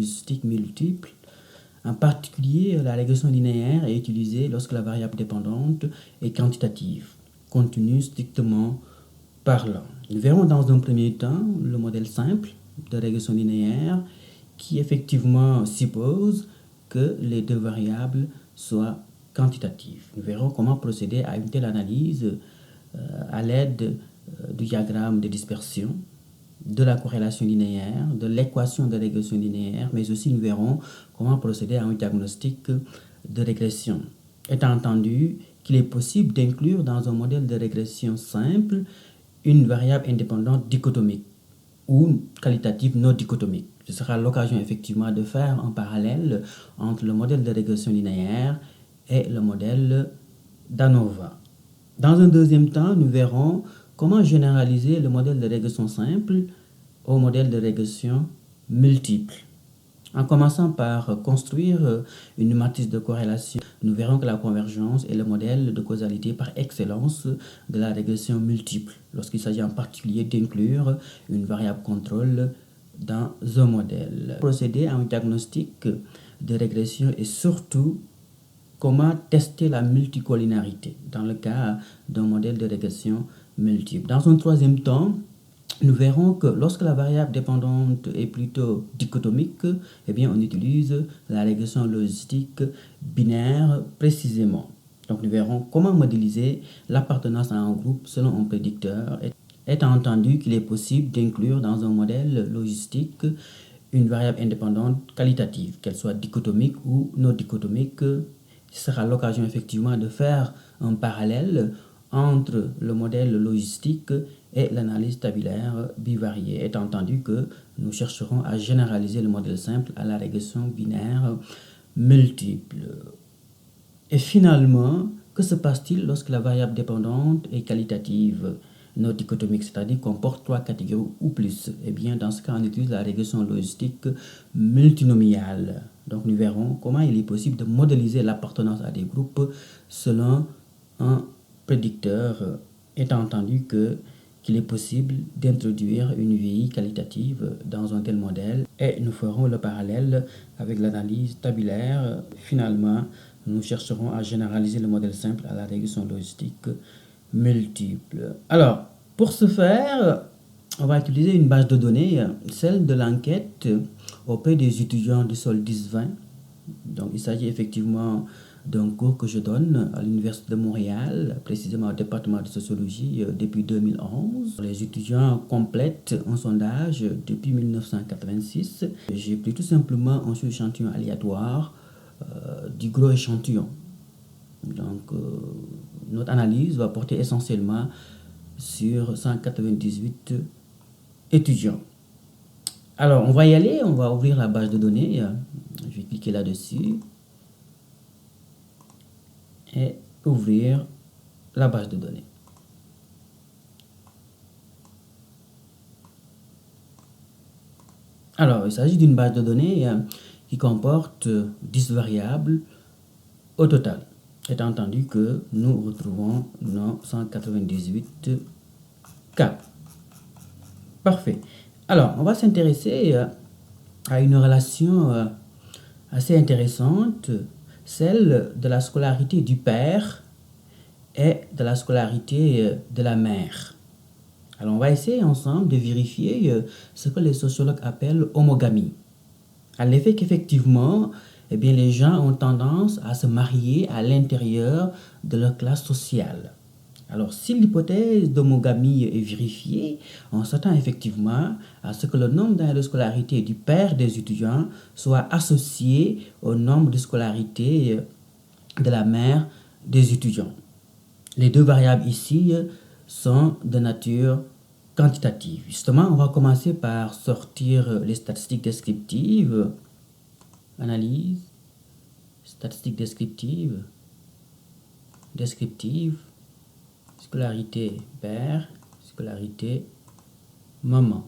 logistique multiple. En particulier, la régression linéaire est utilisée lorsque la variable dépendante est quantitative, contenue strictement parlant. Nous verrons dans un premier temps le modèle simple de régression linéaire qui effectivement suppose que les deux variables soient quantitatives. Nous verrons comment procéder à une telle analyse à l'aide du diagramme de dispersion, de la corrélation linéaire, de l'équation de régression linéaire, mais aussi nous verrons comment procéder à un diagnostic de régression. Étant entendu qu'il est possible d'inclure dans un modèle de régression simple une variable indépendante dichotomique ou qualitative non dichotomique. Ce sera l'occasion effectivement de faire un parallèle entre le modèle de régression linéaire et le modèle d'ANOVA. Dans un deuxième temps, nous verrons comment généraliser le modèle de régression simple au modèle de régression multiple. En commençant par construire une matrice de corrélation, nous verrons que la convergence est le modèle de causalité par excellence de la régression multiple, lorsqu'il s'agit en particulier d'inclure une variable contrôle dans un modèle. Procéder à un diagnostic de régression et surtout comment tester la multicollinarité dans le cas d'un modèle de régression multiple. Dans un troisième temps, nous verrons que lorsque la variable dépendante est plutôt dichotomique, eh bien on utilise la régression logistique binaire précisément. Donc nous verrons comment modéliser l'appartenance à un groupe selon un prédicteur, étant entendu qu'il est possible d'inclure dans un modèle logistique une variable indépendante qualitative, qu'elle soit dichotomique ou non dichotomique. Ce sera l'occasion effectivement de faire un parallèle entre le modèle logistique et l'analyse tabulaire bivariée, étant entendu que nous chercherons à généraliser le modèle simple à la régression binaire multiple. Et finalement, que se passe-t-il lorsque la variable dépendante est qualitative, non dichotomique, c'est-à-dire comporte 3 catégories ou plus? Eh bien, dans ce cas, on utilise la régression logistique multinomiale. Donc, nous verrons comment il est possible de modéliser l'appartenance à des groupes selon un prédicteur, étant entendu qu'il est possible d'introduire une VI qualitative dans un tel modèle, et nous ferons le parallèle avec l'analyse tabulaire. Finalement, nous chercherons à généraliser le modèle simple à la régression logistique multiple. Alors, pour ce faire, on va utiliser une base de données, celle de l'enquête auprès des étudiants du sol 10-20. Donc, il s'agit effectivement d'un cours que je donne à l'Université de Montréal, précisément au département de sociologie, depuis 2011. Les étudiants complètent un sondage depuis 1986. J'ai pris tout simplement un sous-échantillon aléatoire du gros échantillon. Donc, notre analyse va porter essentiellement sur 198 étudiants. Alors, on va y aller, on va ouvrir la base de données. Je vais cliquer là-dessus et ouvrir la base de données. Alors, il s'agit d'une base de données qui comporte 10 variables au total, étant entendu que nous retrouvons nos 198 cas. Parfait. Alors, on va s'intéresser à une relation assez intéressante, celle de la scolarité du père et de la scolarité de la mère. Alors, on va essayer ensemble de vérifier ce que les sociologues appellent homogamie. À l'effet qu'effectivement, eh bien, les gens ont tendance à se marier à l'intérieur de leur classe sociale. Alors, si l'hypothèse d'homogamie est vérifiée, on s'attend effectivement à ce que le nombre d'années de scolarité du père des étudiants soit associé au nombre de scolarité de la mère des étudiants. Les deux variables ici sont de nature quantitative. Justement, on va commencer par sortir les statistiques descriptives. Analyse, statistiques descriptives, scolarité père, scolarité maman.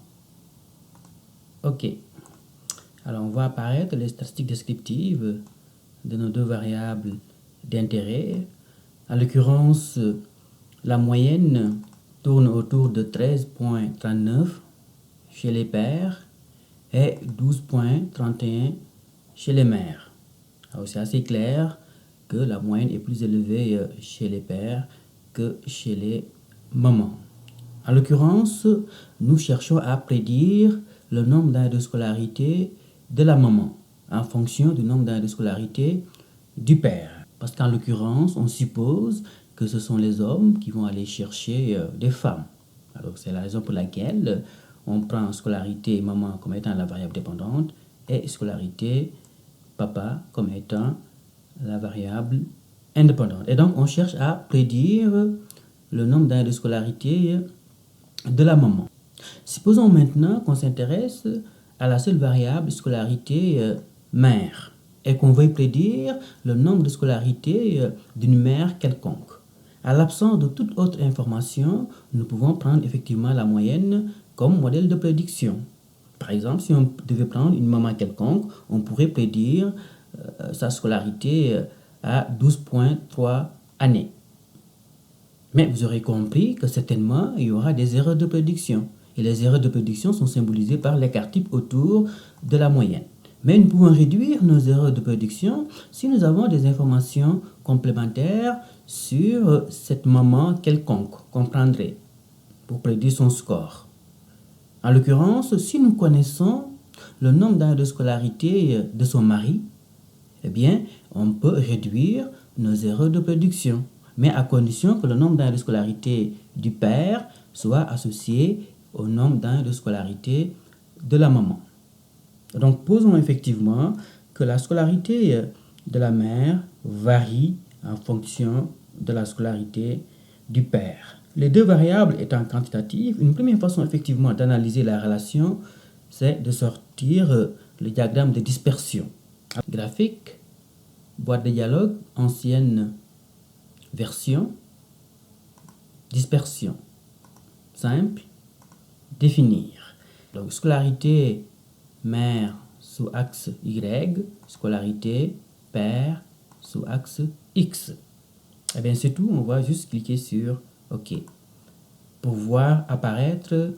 Ok. Alors, on voit apparaître les statistiques descriptives de nos deux variables d'intérêt. En l'occurrence, la moyenne tourne autour de 13,39 chez les pères et 12,31 chez les mères. Alors c'est assez clair que la moyenne est plus élevée chez les pères que chez les mamans. En l'occurrence, nous cherchons à prédire le nombre d'années de scolarité de la maman en fonction du nombre d'années de scolarité du père. Parce qu'en l'occurrence, on suppose que ce sont les hommes qui vont aller chercher des femmes. Alors c'est la raison pour laquelle on prend scolarité maman comme étant la variable dépendante et scolarité papa comme étant la variable indépendante. Et donc on cherche à prédire le nombre d'années de scolarité de la maman. Supposons maintenant qu'on s'intéresse à la seule variable scolarité mère et qu'on veuille prédire le nombre de scolarité d'une mère quelconque. À l'absence de toute autre information, nous pouvons prendre effectivement la moyenne comme modèle de prédiction. Par exemple, si on devait prendre une maman quelconque, on pourrait prédire sa scolarité à 12,3 années. Mais vous aurez compris que certainement, il y aura des erreurs de prédiction. Et les erreurs de prédiction sont symbolisées par l'écart type autour de la moyenne. Mais nous pouvons réduire nos erreurs de prédiction si nous avons des informations complémentaires sur cette maman quelconque qu'on prendrait pour prédire son score. En l'occurrence, si nous connaissons le nombre d'années de scolarité de son mari, eh bien, on peut réduire nos erreurs de prédiction, mais à condition que le nombre d'années de scolarité du père soit associé au nombre d'années de scolarité de la maman. Donc, posons effectivement que la scolarité de la mère varie en fonction de la scolarité du père. Les deux variables étant quantitatives, une première façon effectivement d'analyser la relation, c'est de sortir le diagramme de dispersion. Graphique, boîte de dialogue, ancienne version, dispersion. Simple, définir. Donc, scolarité mère sous axe Y, scolarité père sous axe X. Et bien c'est tout, on va juste cliquer sur OK pour voir apparaître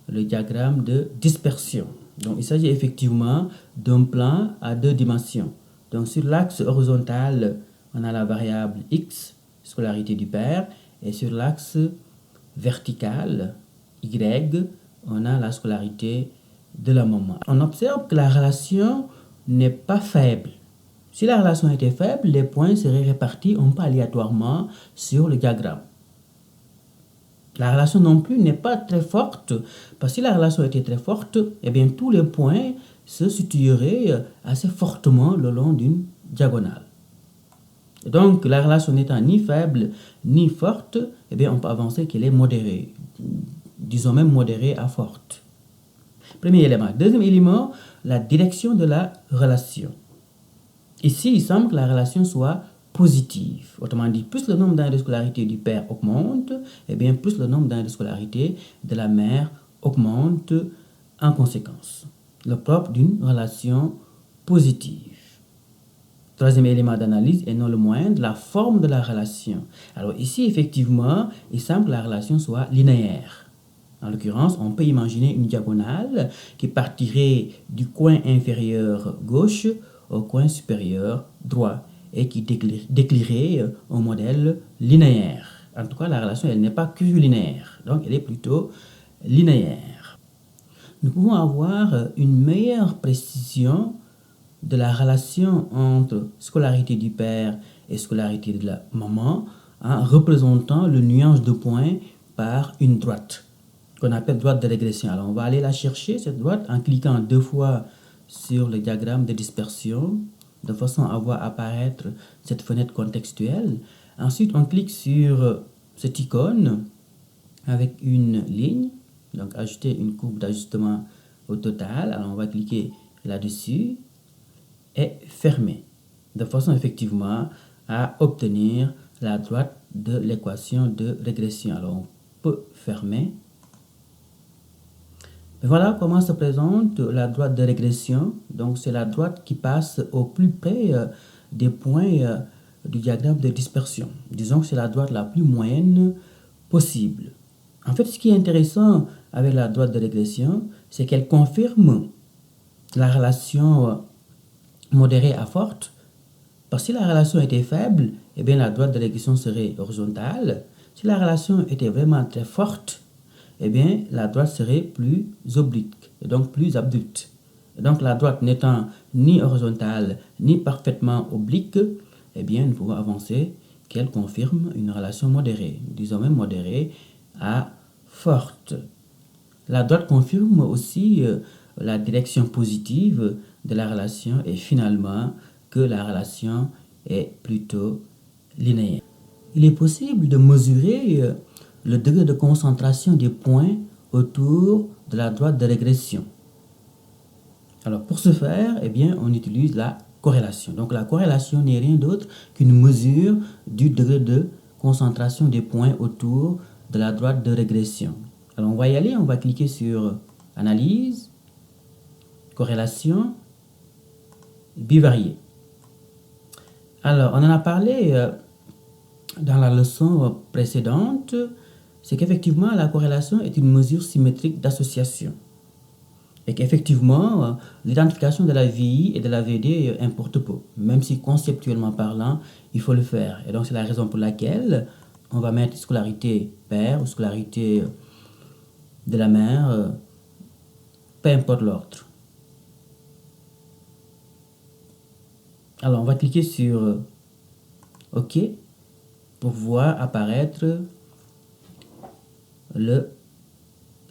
le diagramme de dispersion. Donc il s'agit effectivement d'un plan à deux dimensions. Donc sur l'axe horizontal, on a la variable X, scolarité du père, et sur l'axe vertical, Y, on a la scolarité de la maman. On observe que la relation n'est pas faible. Si la relation était faible, les points seraient répartis un peu aléatoirement sur le diagramme. La relation non plus n'est pas très forte, parce que si la relation était très forte, eh bien tous les points se situeraient assez fortement le long d'une diagonale. Donc la relation n'étant ni faible ni forte, eh bien on peut avancer qu'elle est modérée, disons même modérée à forte. Premier élément. Deuxième élément, la direction de la relation. Ici, il semble que la relation soit positive. Autrement dit, plus le nombre d'années de scolarité du père augmente, et bien plus le nombre d'années de scolarité de la mère augmente en conséquence. Le propre d'une relation positive. Troisième élément d'analyse, et non le moindre, la forme de la relation. Alors ici, effectivement, il semble que la relation soit linéaire. En l'occurrence, on peut imaginer une diagonale qui partirait du coin inférieur gauche au coin supérieur droit et qui déclinerait un modèle linéaire. En tout cas, la relation, elle n'est pas curvilinéaire, donc elle est plutôt linéaire. Nous pouvons avoir une meilleure précision de la relation entre scolarité du père et scolarité de la maman en représentant le nuage de points par une droite qu'on appelle droite de régression. Alors on va aller la chercher, cette droite, en cliquant deux fois sur le diagramme de dispersion, de façon à voir apparaître cette fenêtre contextuelle. Ensuite, on clique sur cette icône avec une ligne, donc ajouter une courbe d'ajustement au total. Alors on va cliquer là-dessus et fermer, de façon effectivement à obtenir la droite de l'équation de régression. Alors on peut fermer. Voilà comment se présente la droite de régression. Donc c'est la droite qui passe au plus près des points du diagramme de dispersion. Disons que c'est la droite la plus moyenne possible. En fait, ce qui est intéressant avec la droite de régression, c'est qu'elle confirme la relation modérée à forte. Parce que si la relation était faible, eh bien la droite de régression serait horizontale. Si la relation était vraiment très forte, eh bien la droite serait plus oblique, et donc plus abrupte. Et donc la droite n'étant ni horizontale, ni parfaitement oblique, eh bien nous pouvons avancer qu'elle confirme une relation modérée, disons même modérée à forte. La droite confirme aussi la direction positive de la relation et finalement que la relation est plutôt linéaire. Il est possible de mesurer le degré de concentration des points autour de la droite de régression. Alors pour ce faire, eh bien, on utilise la corrélation. Donc la corrélation n'est rien d'autre qu'une mesure du degré de concentration des points autour de la droite de régression. Alors on va y aller, on va cliquer sur Analyse, Corrélation, Bivarié. Alors on en a parlé dans la leçon précédente, c'est qu'effectivement la corrélation est une mesure symétrique d'association. Et qu'effectivement, l'identification de la VI et de la VD importe peu, même si conceptuellement parlant, il faut le faire. Et donc c'est la raison pour laquelle on va mettre scolarité père ou scolarité de la mère, peu importe l'ordre. Alors on va cliquer sur OK pour voir apparaître le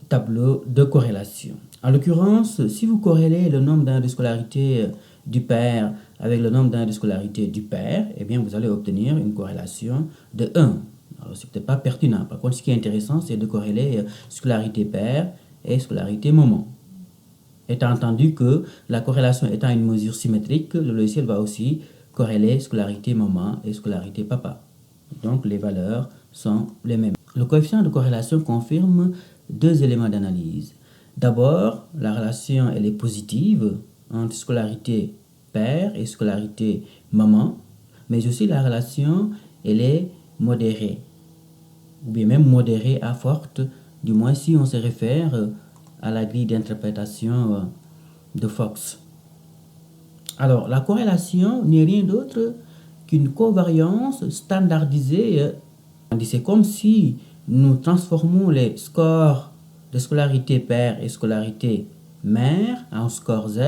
tableau de corrélation. En l'occurrence, si vous corrélez le nombre d'années de scolarité du père avec le nombre d'années de scolarité du père, eh bien vous allez obtenir une corrélation de 1. Alors c'est peut-être pas pertinent. Par contre, ce qui est intéressant, c'est de corréler scolarité père et scolarité maman. Étant entendu que la corrélation étant une mesure symétrique, le logiciel va aussi corréler scolarité maman et scolarité papa. Donc les valeurs sont les mêmes. Le coefficient de corrélation confirme deux éléments d'analyse. D'abord, la relation elle est positive entre scolarité père et scolarité maman, mais aussi la relation elle est modérée, ou bien même modérée à forte, du moins si on se réfère à la grille d'interprétation de Fox. Alors, la corrélation n'est rien d'autre qu'une covariance standardisée. C'est comme si nous transformons les scores de scolarité père et scolarité mère en score Z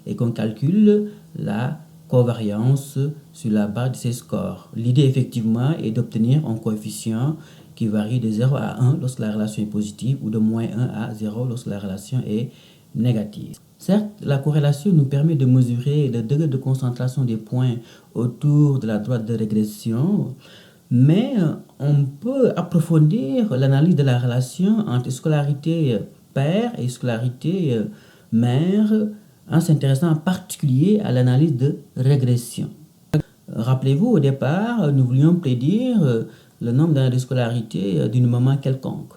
et qu'on calcule la covariance sur la base de ces scores. L'idée effectivement est d'obtenir un coefficient qui varie de 0 à 1 lorsque la relation est positive ou de moins 1 à 0 lorsque la relation est négative. Certes, la corrélation nous permet de mesurer le degré de concentration des points autour de la droite de régression, mais on peut approfondir l'analyse de la relation entre scolarité père et scolarité mère en s'intéressant en particulier à l'analyse de régression. Rappelez-vous, au départ, nous voulions prédire le nombre d'années de scolarité d'une maman quelconque.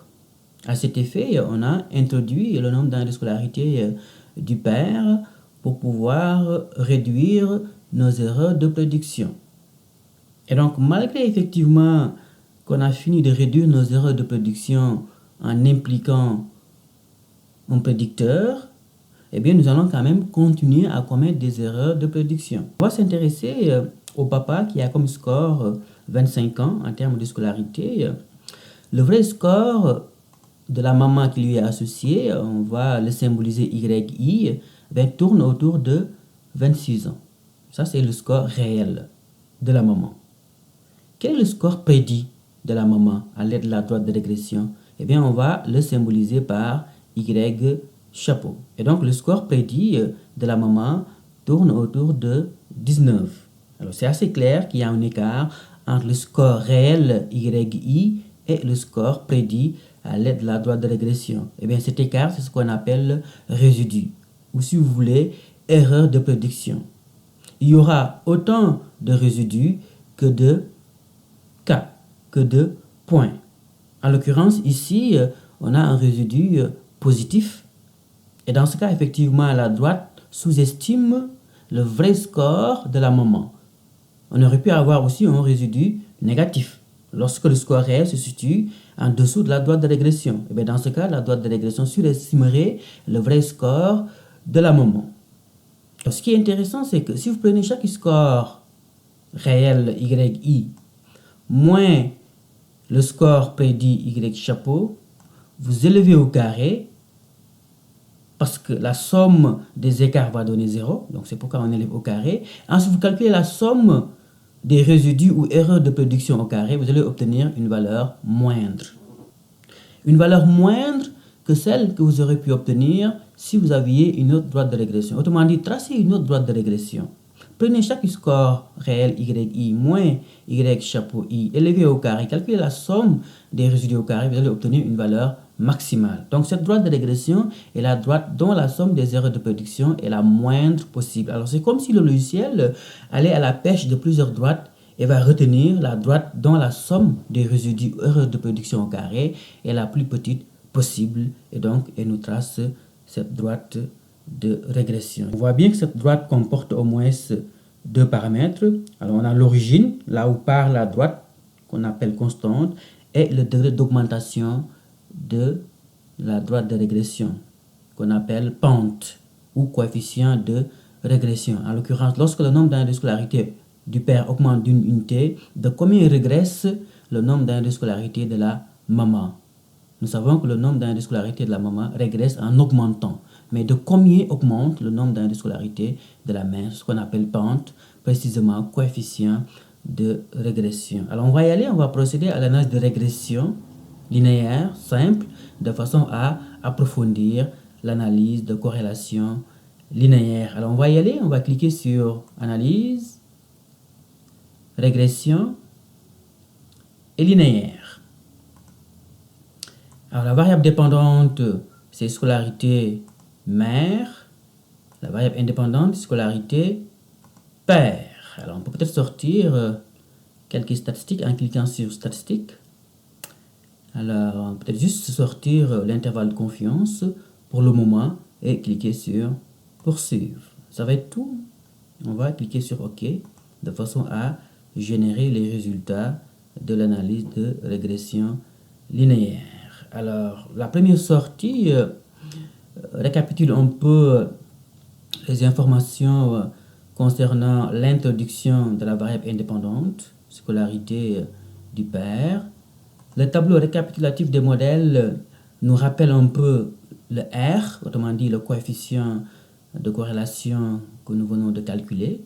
À cet effet, on a introduit le nombre d'années de scolarité du père pour pouvoir réduire nos erreurs de prédiction. Et donc, malgré effectivement qu'on a fini de réduire nos erreurs de prédiction en impliquant un prédicteur, eh bien, nous allons quand même continuer à commettre des erreurs de prédiction. On va s'intéresser au papa qui a comme score 25 ans en termes de scolarité. Le vrai score de la maman qui lui est associée, on va le symboliser YI, tourne autour de 26 ans. Ça, c'est le score réel de la maman. Quel est le score prédit de la maman à l'aide de la droite de régression? Eh bien, on va le symboliser par Y chapeau. Et donc, le score prédit de la maman tourne autour de 19. Alors, c'est assez clair qu'il y a un écart entre le score réel YI et le score prédit à l'aide de la droite de régression. Eh bien, cet écart, c'est ce qu'on appelle résidu, ou si vous voulez, erreur de prédiction. Il y aura autant de résidus que de cas, que de points. En l'occurrence, ici, on a un résidu positif. Et dans ce cas, effectivement, la droite sous-estime le vrai score de la maman. On aurait pu avoir aussi un résidu négatif lorsque le score réel se situe en dessous de la droite de régression. Et bien dans ce cas, la droite de régression surestimerait le vrai score de la maman. Ce qui est intéressant, c'est que si vous prenez chaque score réel YI moins le score prédit Y chapeau, vous élevez au carré parce que la somme des écarts va donner 0. Donc c'est pourquoi on élève au carré. Ensuite, vous calculez la somme des résidus ou erreurs de prédiction au carré. Vous allez obtenir une valeur moindre. Une valeur moindre que celle que vous aurez pu obtenir si vous aviez une autre droite de régression. Autrement dit, tracez une autre droite de régression. Prenez chaque score réel YI moins Y chapeau I, élevez au carré, calculez la somme des résidus au carré, vous allez obtenir une valeur maximale. Donc cette droite de régression est la droite dont la somme des erreurs de prédiction est la moindre possible. Alors c'est comme si le logiciel allait à la pêche de plusieurs droites et va retenir la droite dont la somme des résidus erreurs de prédiction au carré est la plus petite possible, et donc elle nous trace cette droite de régression. On voit bien que cette droite comporte au moins deux paramètres. Alors on a l'origine, là où part la droite qu'on appelle constante, et le degré d'augmentation de la droite de régression qu'on appelle pente ou coefficient de régression. En l'occurrence, lorsque le nombre d'années de scolarité du père augmente d'une unité, de combien régresse le nombre d'années de scolarité de la maman? Nous savons que le nombre d'années de scolarité de la maman régresse en augmentant. Mais de combien augmente le nombre d'années de scolarité de la mère? Ce qu'on appelle pente, précisément coefficient de régression. Alors on va y aller, on va procéder à l'analyse de régression linéaire, simple, de façon à approfondir l'analyse de corrélation linéaire. Alors on va y aller, on va cliquer sur analyse, régression et linéaire. Alors la variable dépendante, c'est scolarité mère. La variable indépendante, scolarité père. Alors on peut peut-être sortir quelques statistiques en cliquant sur statistiques. Alors on peut peut-être juste sortir l'intervalle de confiance pour le moment et cliquer sur poursuivre. Ça va être tout. On va cliquer sur OK de façon à générer les résultats de l'analyse de régression linéaire. Alors, la première sortie récapitule un peu les informations concernant l'introduction de la variable indépendante, scolarité du père. Le tableau récapitulatif des modèles nous rappelle un peu le R, autrement dit le coefficient de corrélation que nous venons de calculer.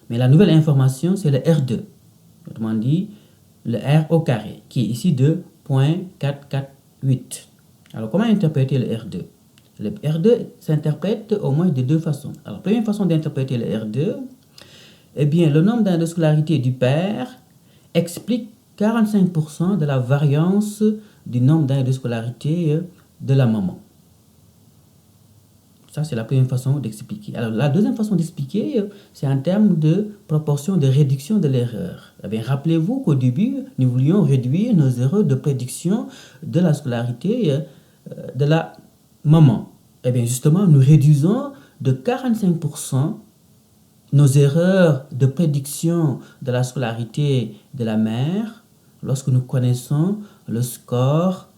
Mais la nouvelle information, c'est le R2, autrement dit le R au carré, qui est ici de 0.448. Alors, comment interpréter le R2? Le R2 s'interprète au moins de deux façons. Alors, première façon d'interpréter le R2, eh bien, le nombre d'années de scolarité du père explique 45% de la variance du nombre d'années de scolarité de la maman. Ça, c'est la première façon d'expliquer. Alors, la deuxième façon d'expliquer, c'est en termes de proportion de réduction de l'erreur. Eh bien, rappelez-vous qu'au début, nous voulions réduire nos erreurs de prédiction de la scolarité de la maman. Eh bien, justement, nous réduisons de 45% nos erreurs de prédiction de la scolarité de la mère lorsque nous connaissons le score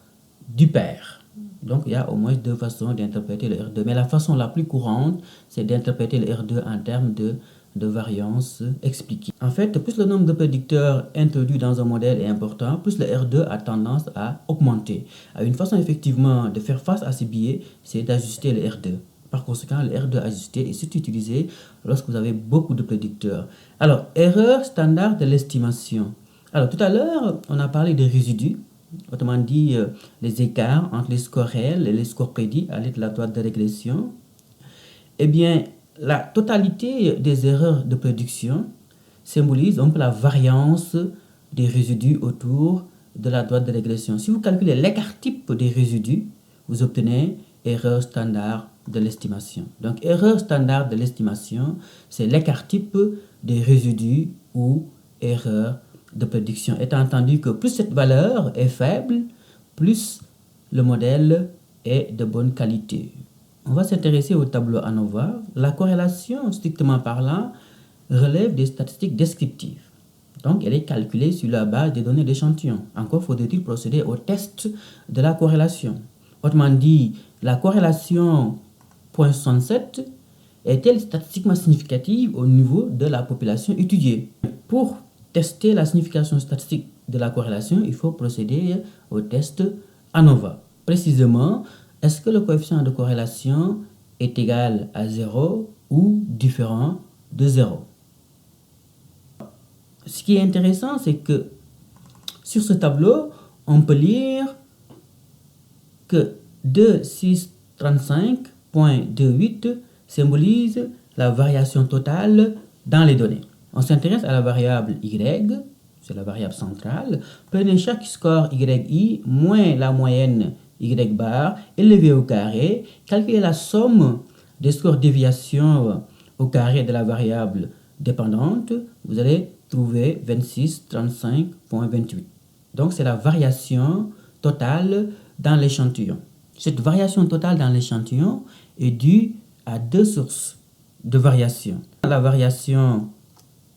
du père. Donc, il y a au moins deux façons d'interpréter le R2. Mais la façon la plus courante, c'est d'interpréter le R2 en termes de variance expliquée. En fait, plus le nombre de prédicteurs introduits dans un modèle est important, plus le R2 a tendance à augmenter. Une façon effectivement de faire face à ces biais, c'est d'ajuster le R2. Par conséquent, le R2 ajusté est surtout utilisé lorsque vous avez beaucoup de prédicteurs. Alors, erreur standard de l'estimation. Alors, tout à l'heure, on a parlé des résidus. Autrement dit, les écarts entre les scores réels et les scores prédits à l'aide de la droite de régression. Eh bien, la totalité des erreurs de prédiction symbolise un peu la variance des résidus autour de la droite de régression. Si vous calculez l'écart type des résidus, vous obtenez erreur standard de l'estimation. Donc, erreur standard de l'estimation, c'est l'écart type des résidus ou erreur de prédiction, étant entendu que plus cette valeur est faible, plus le modèle est de bonne qualité. On va s'intéresser au tableau ANOVA. La corrélation, strictement parlant, relève des statistiques descriptives. Donc, elle est calculée sur la base des données d'échantillon. Encore faudrait-il procéder au test de la corrélation. Autrement dit, la corrélation 0.67 est-elle statistiquement significative au niveau de la population étudiée? Pour tester la signification statistique de la corrélation, il faut procéder au test ANOVA. Précisément, est-ce que le coefficient de corrélation est égal à 0 ou différent de 0? Ce qui est intéressant, c'est que sur ce tableau, on peut lire que 2635.28 symbolise la variation totale dans les données. On s'intéresse à la variable y, c'est la variable centrale. Prenez chaque score yi moins la moyenne y bar élevé au carré. Calculez la somme des scores déviation au carré de la variable dépendante. Vous allez trouver 2635.28. Donc c'est la variation totale dans l'échantillon. Cette variation totale dans l'échantillon est due à deux sources de variation. La variation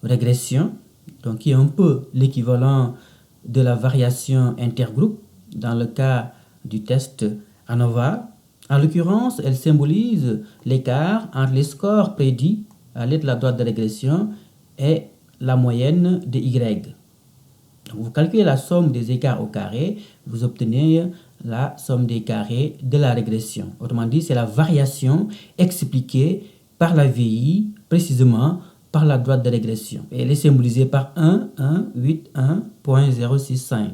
régression, donc qui est un peu l'équivalent de la variation intergroupe dans le cas du test ANOVA. En l'occurrence, elle symbolise l'écart entre les scores prédits à l'aide de la droite de régression et la moyenne de y. Donc, vous calculez la somme des écarts au carré, vous obtenez la somme des carrés de la régression. Autrement dit, c'est la variation expliquée par la VI, précisément par la droite de régression. Et elle est symbolisée par 1,181.065.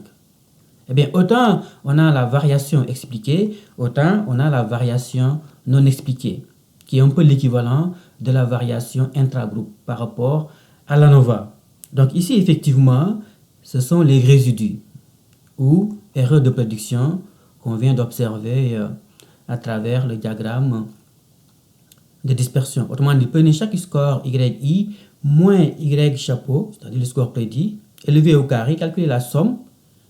Eh bien, autant on a la variation expliquée, autant on a la variation non expliquée, qui est un peu l'équivalent de la variation intragroupe par rapport à l'ANOVA. Donc ici, effectivement, ce sont les résidus ou erreurs de prédiction qu'on vient d'observer à travers le diagramme de dispersion. Autrement dit, prenez chaque score yi moins y chapeau, c'est-à-dire le score prédit, élevé au carré, calculez la somme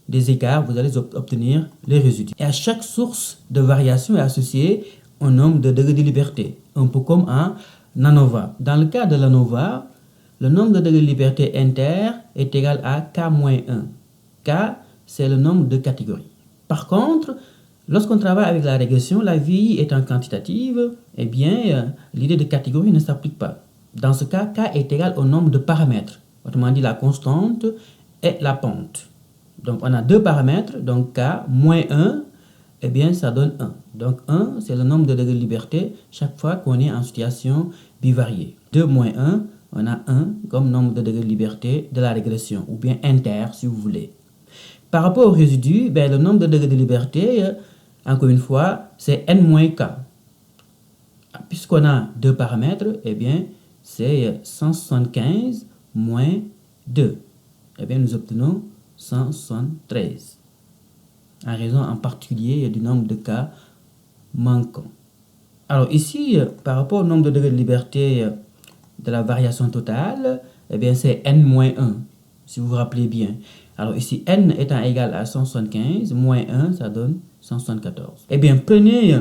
des écarts, vous allez obtenir les résidus. Et à chaque source de variation est associée un nombre de degrés de liberté, un peu comme en ANOVA. Dans le cas de l'ANOVA, le nombre de degrés de liberté inter est égal à K-1. K, c'est le nombre de catégories. Par contre, lorsqu'on travaille avec la régression, la VI étant quantitative, eh bien, l'idée de catégorie ne s'applique pas. Dans ce cas, K est égal au nombre de paramètres, autrement dit la constante et la pente. Donc, on a deux paramètres, donc K moins 1, eh bien, ça donne 1. Donc, 1, c'est le nombre de degrés de liberté chaque fois qu'on est en situation bivariée. 2 moins 1, on a 1 comme nombre de degrés de liberté de la régression, ou bien inter, si vous voulez. Par rapport au résidu, ben, le nombre de degrés de liberté, encore une fois, c'est n-k. Puisqu'on a deux paramètres, eh bien, c'est 175 moins 2. Eh bien, nous obtenons 173. En raison en particulier du nombre de cas manquants. Alors ici, par rapport au nombre de degrés de liberté de la variation totale, eh bien, c'est n-1, si vous vous rappelez bien. Alors ici, n étant égal à 175, moins 1, ça donne 174. Eh bien, prenez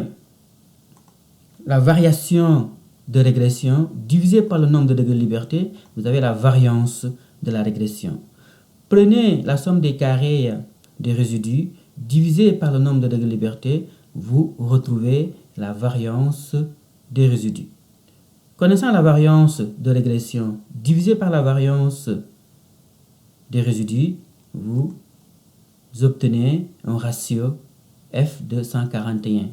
la variation de régression divisée par le nombre de degrés de liberté, vous avez la variance de la régression. Prenez la somme des carrés des résidus divisé par le nombre de degrés de liberté, vous retrouvez la variance des résidus. Connaissant la variance de régression divisée par la variance des résidus, vous obtenez un ratio F de 141.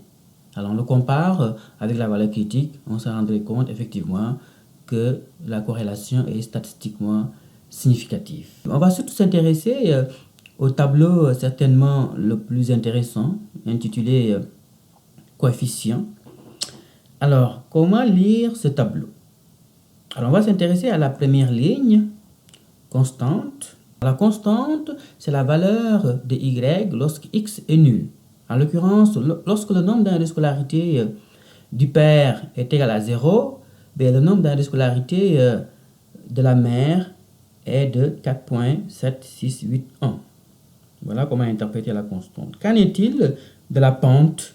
Alors on le compare avec la valeur critique, on se rendrait compte effectivement que la corrélation est statistiquement significative. On va surtout s'intéresser au tableau certainement le plus intéressant, intitulé coefficient. Alors, comment lire ce tableau? Alors, on va s'intéresser à la première ligne, constante. La constante, c'est la valeur de y lorsque x est nul. En l'occurrence, lorsque le nombre d'années de scolarité du père est égal à 0, bien, le nombre d'années de scolarité de la mère est de 4,7681. Voilà comment interpréter la constante. Qu'en est-il de la pente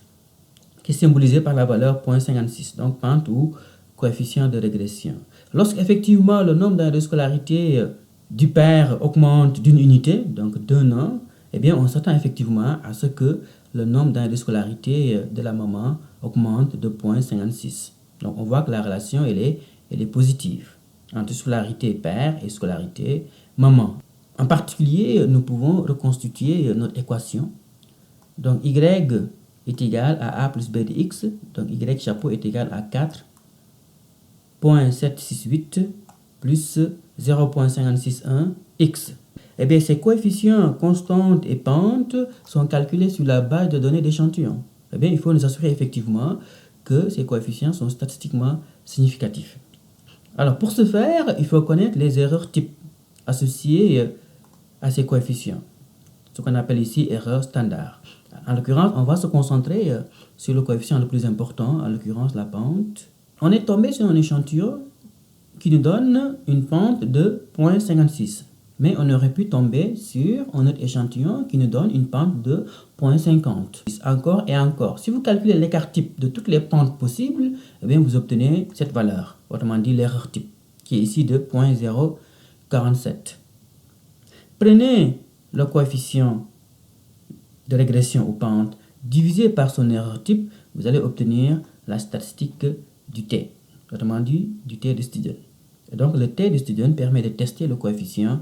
qui est symbolisée par la valeur 0,56, donc pente ou coefficient de régression? Lorsqu'effectivement le nombre d'années de scolarité du père augmente d'une unité, donc d'un an, eh bien on s'attend effectivement à ce que le nombre d'années de scolarité de la maman augmente de 0,56. Donc on voit que la relation elle est positive entre scolarité père et scolarité maman. En particulier, nous pouvons reconstituer notre équation. Donc y est égal à a plus b de x. Donc y chapeau est égal à 4,768 plus 0,561 x. Eh bien, ces coefficients constantes et pentes sont calculés sur la base de données d'échantillons. Eh bien, il faut nous assurer effectivement que ces coefficients sont statistiquement significatifs. Alors, pour ce faire, il faut connaître les erreurs types associées à ces coefficients, ce qu'on appelle ici erreurs standards. En l'occurrence, on va se concentrer sur le coefficient le plus important, en l'occurrence la pente. On est tombé sur un échantillon qui nous donne une pente de 0,56. Mais on aurait pu tomber sur un autre échantillon qui nous donne une pente de 0,50. Encore et encore. Si vous calculez l'écart type de toutes les pentes possibles, eh bien vous obtenez cette valeur. Autrement dit, l'erreur type, qui est ici de 0,047. Prenez le coefficient de régression aux pentes divisé par son erreur type, vous allez obtenir la statistique du t. Autrement dit, du t de Student. Et donc, le t de Student permet de tester le coefficient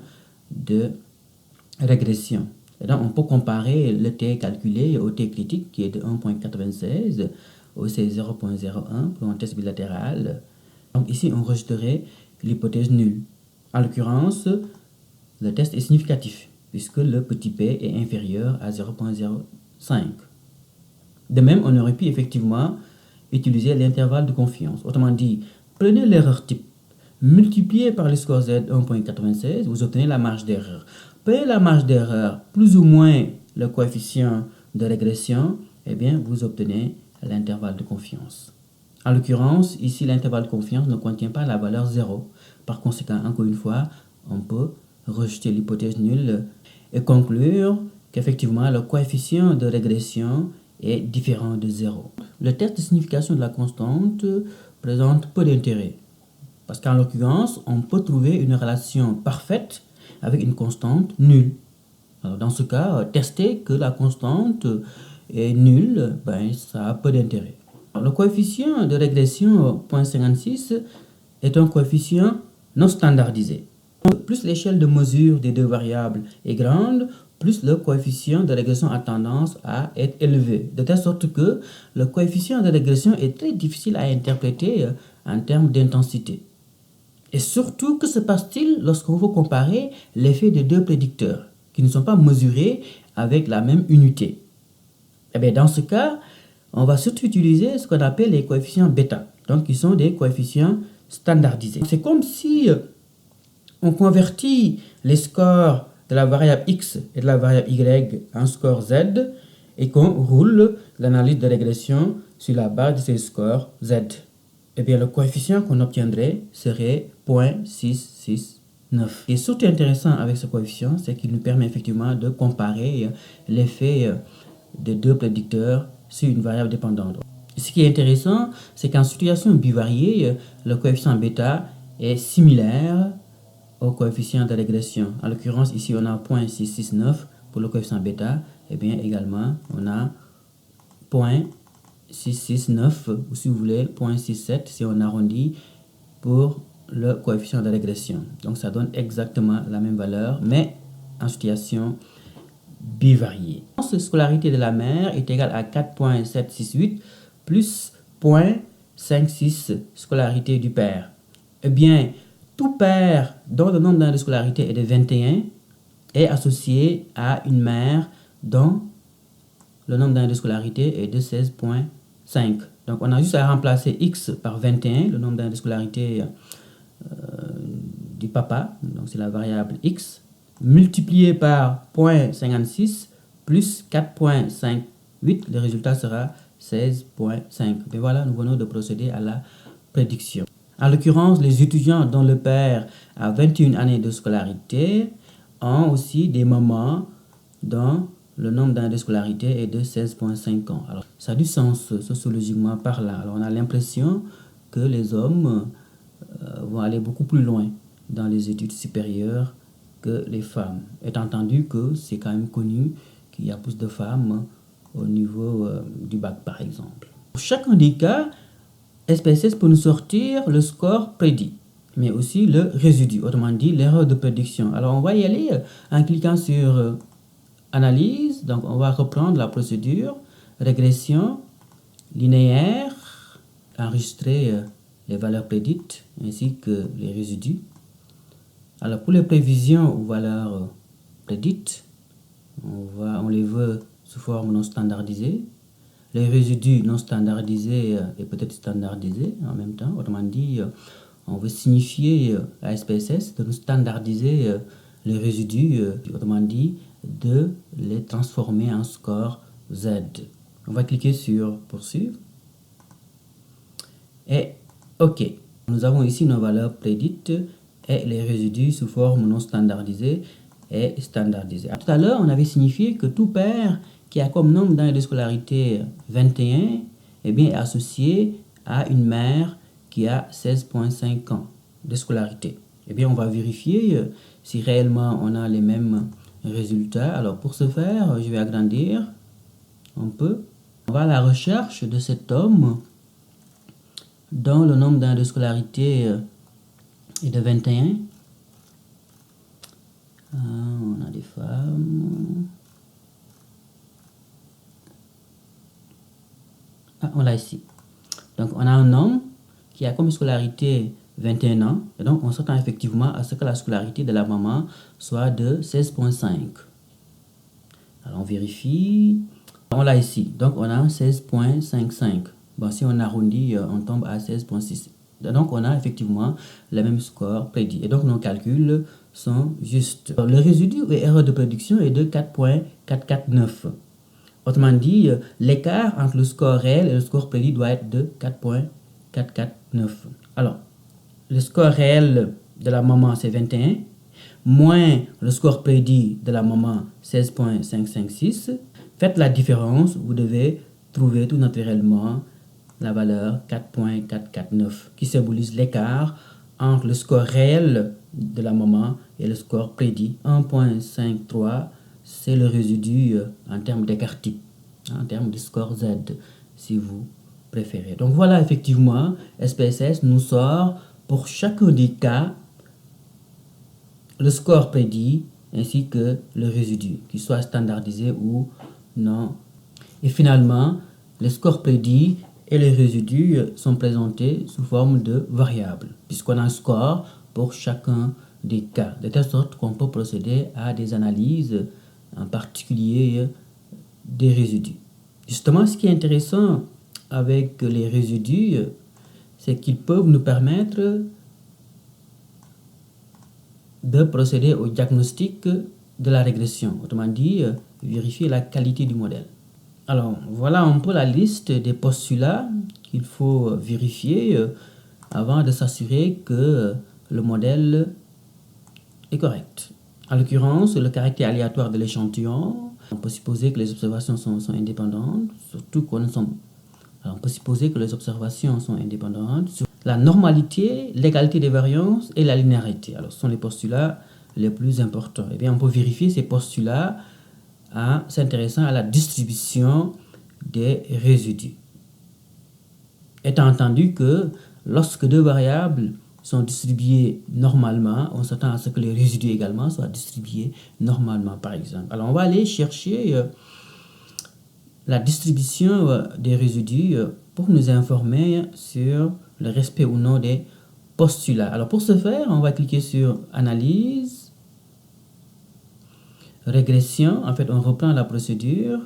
de régression. Et donc, on peut comparer le t calculé au t critique qui est de 1,96 au c 0,01 pour un test bilatéral. Donc, ici, on rejetterait l'hypothèse nulle. En l'occurrence, le test est significatif puisque le petit p est inférieur à 0,05. De même, on aurait pu effectivement utiliser l'intervalle de confiance. Autrement dit, prenez l'erreur type, multipliez par le score z 1,96, vous obtenez la marge d'erreur. Prenez la marge d'erreur plus ou moins le coefficient de régression, eh bien, vous obtenez l'intervalle de confiance. En l'occurrence, ici, l'intervalle de confiance ne contient pas la valeur 0. Par conséquent, encore une fois, on peut rejeter l'hypothèse nulle et conclure qu'effectivement, le coefficient de régression est différent de 0. Le test de signification de la constante présente peu d'intérêt. Parce qu'en l'occurrence, on peut trouver une relation parfaite avec une constante nulle. Alors dans ce cas, tester que la constante est nulle, ça a peu d'intérêt. Le coefficient de régression 0,56 est un coefficient non standardisé. Plus l'échelle de mesure des deux variables est grande, plus le coefficient de régression a tendance à être élevé. De telle sorte que le coefficient de régression est très difficile à interpréter en termes d'intensité. Et surtout, que se passe-t-il lorsqu'on veut comparer l'effet des deux prédicteurs qui ne sont pas mesurés avec la même unité? Eh bien, dans ce cas, on va surtout utiliser ce qu'on appelle les coefficients bêta, donc qui sont des coefficients standardisés. C'est comme si on convertit les scores de la variable x et de la variable y en score z et qu'on roule l'analyse de régression sur la base de ces scores z. Eh bien, le coefficient qu'on obtiendrait serait 0,669. Et surtout intéressant avec ce coefficient, c'est qu'il nous permet effectivement de comparer l'effet des deux prédicteurs sur une variable dépendante. Ce qui est intéressant, c'est qu'en situation bivariée, le coefficient bêta est similaire au coefficient de régression. En l'occurrence, ici, on a 0,669 pour le coefficient bêta. Et bien, également, on a 0,669, ou si vous voulez, 0,67 si on arrondit pour le coefficient de régression. Donc, ça donne exactement la même valeur, mais en situation bivariée. La scolarité de la mère est égale à 4,768 plus 0,56 scolarité du père. Eh bien, tout père dont le nombre d'années de scolarité est de 21 est associé à une mère dont le nombre d'années de scolarité est de 16,5. Donc, on a juste à remplacer x par 21, le nombre d'années de scolarité du papa, donc c'est la variable x, multiplié par 0,56 plus 4,58, le résultat sera 16,5. Et voilà, nous venons de procéder à la prédiction. En l'occurrence, les étudiants dont le père a 21 années de scolarité ont aussi des mamans dont le nombre d'années de scolarité est de 16,5 ans. Alors, ça a du sens sociologiquement parlant. Alors, on a l'impression que les hommes vont aller beaucoup plus loin dans les études supérieures que les femmes. Étant entendu que c'est quand même connu qu'il y a plus de femmes au niveau du bac, par exemple. Pour chacun des cas, SPSS peut nous sortir le score prédit, mais aussi le résidu, autrement dit l'erreur de prédiction. Alors on va y aller en cliquant sur analyse. Donc on va reprendre la procédure, régression, linéaire, enregistrer les valeurs prédites ainsi que les résidus. Alors pour les prévisions ou valeurs prédites, on les veut sous forme non standardisée. Les résidus non standardisés et peut-être standardisés en même temps. Autrement dit, on veut signifier à SPSS de nous standardiser les résidus, autrement dit, de les transformer en score Z. On va cliquer sur poursuivre. Et OK. Nous avons ici nos valeurs prédites et les résidus sous forme non standardisée et standardisée. Tout à l'heure, on avait signifié que tout pair qui a comme nombre d'années de scolarité 21 eh bien, est associé à une mère qui a 16,5 ans de scolarité. Eh bien, on va vérifier si réellement on a les mêmes résultats. Alors, pour ce faire, je vais agrandir un peu. On va à la recherche de cet homme dont le nombre d'années de scolarité est de 21. On a des femmes. On l'a ici. Donc, on a un homme qui a comme scolarité 21 ans. Et donc, on s'attend effectivement à ce que la scolarité de la maman soit de 16,5. Alors, on vérifie. On l'a ici. Donc, on a 16,55. Bon, si on arrondit, on tombe à 16,6. Donc, on a effectivement le même score prédit. Et donc, nos calculs sont justes. Le résidu et erreur de prédiction est de 4,449. Autrement dit, l'écart entre le score réel et le score prédit doit être de 4,449. Alors, le score réel de la maman, c'est 21, moins le score prédit de la maman, 16,556. Faites la différence, vous devez trouver tout naturellement la valeur 4,449 qui symbolise l'écart entre le score réel de la maman et le score prédit. 1,53, c'est le résidu en termes d'écart type, en termes de score Z, si vous préférez. Donc voilà, effectivement, SPSS nous sort pour chacun des cas le score prédit ainsi que le résidu, qu'il soit standardisé ou non. Et finalement, les scores prédits et les résidus sont présentés sous forme de variables, puisqu'on a un score pour chacun des cas, de telle sorte qu'on peut procéder à des analyses, en particulier des résidus. Justement, ce qui est intéressant avec les résidus, c'est qu'ils peuvent nous permettre de procéder au diagnostic de la régression, autrement dit, vérifier la qualité du modèle. Alors, voilà un peu la liste des postulats qu'il faut vérifier avant de s'assurer que le modèle est correct. En l'occurrence, le caractère aléatoire de l'échantillon. On peut supposer que les observations sont indépendantes, surtout qu'on ne sont. Alors, on peut supposer que les observations sont indépendantes. Sur la normalité, l'égalité des variances et la linéarité. Alors, ce sont les postulats les plus importants. Eh bien, on peut vérifier ces postulats en s'intéressant à la distribution des résidus. Étant entendu que lorsque deux variables sont distribuées normalement, on s'attend à ce que les résidus également soient distribués normalement, par exemple. Alors, on va aller chercher la distribution des résidus pour nous informer sur le respect ou non des postulats. Alors, pour ce faire, on va cliquer sur Analyse, Régression. En fait, on reprend la procédure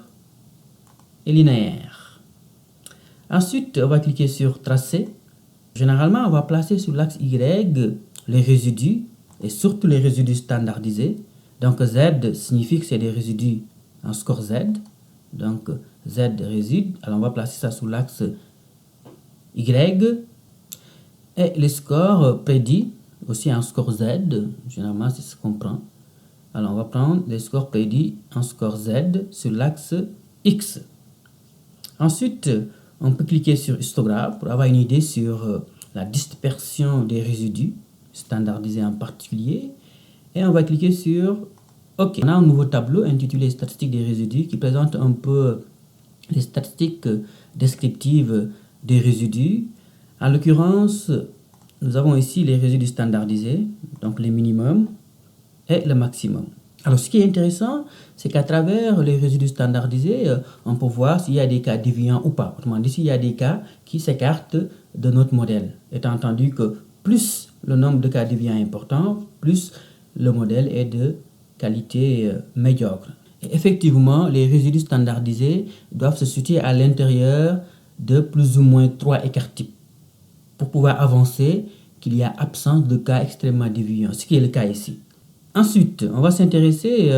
et linéaire. Ensuite, on va cliquer sur Tracé. Généralement, on va placer sur l'axe Y les résidus et surtout les résidus standardisés. Donc, Z signifie que c'est des résidus en score Z. Donc, Z réside. Alors, on va placer ça sous l'axe Y. Et les scores prédits, aussi en score Z. Généralement, c'est ce qu'on prend. Alors, on va prendre les scores prédits en score Z sur l'axe X. Ensuite, on peut cliquer sur histogramme pour avoir une idée sur la dispersion des résidus, standardisés en particulier. Et on va cliquer sur OK. On a un nouveau tableau intitulé Statistiques des résidus qui présente un peu les statistiques descriptives des résidus En l'occurrence, nous avons ici les résidus standardisés, donc les minimums et le maximum. Alors, ce qui est intéressant, c'est qu'à travers les résidus standardisés, on peut voir s'il y a des cas déviants ou pas. Autrement dit, s'il y a des cas qui s'écartent de notre modèle. Étant entendu que plus le nombre de cas déviants est important, plus le modèle est de qualité médiocre. Et effectivement, les résidus standardisés doivent se situer à l'intérieur de plus ou moins 3 écarts types pour pouvoir avancer qu'il y a absence de cas extrêmement déviants, ce qui est le cas ici. Ensuite, on va s'intéresser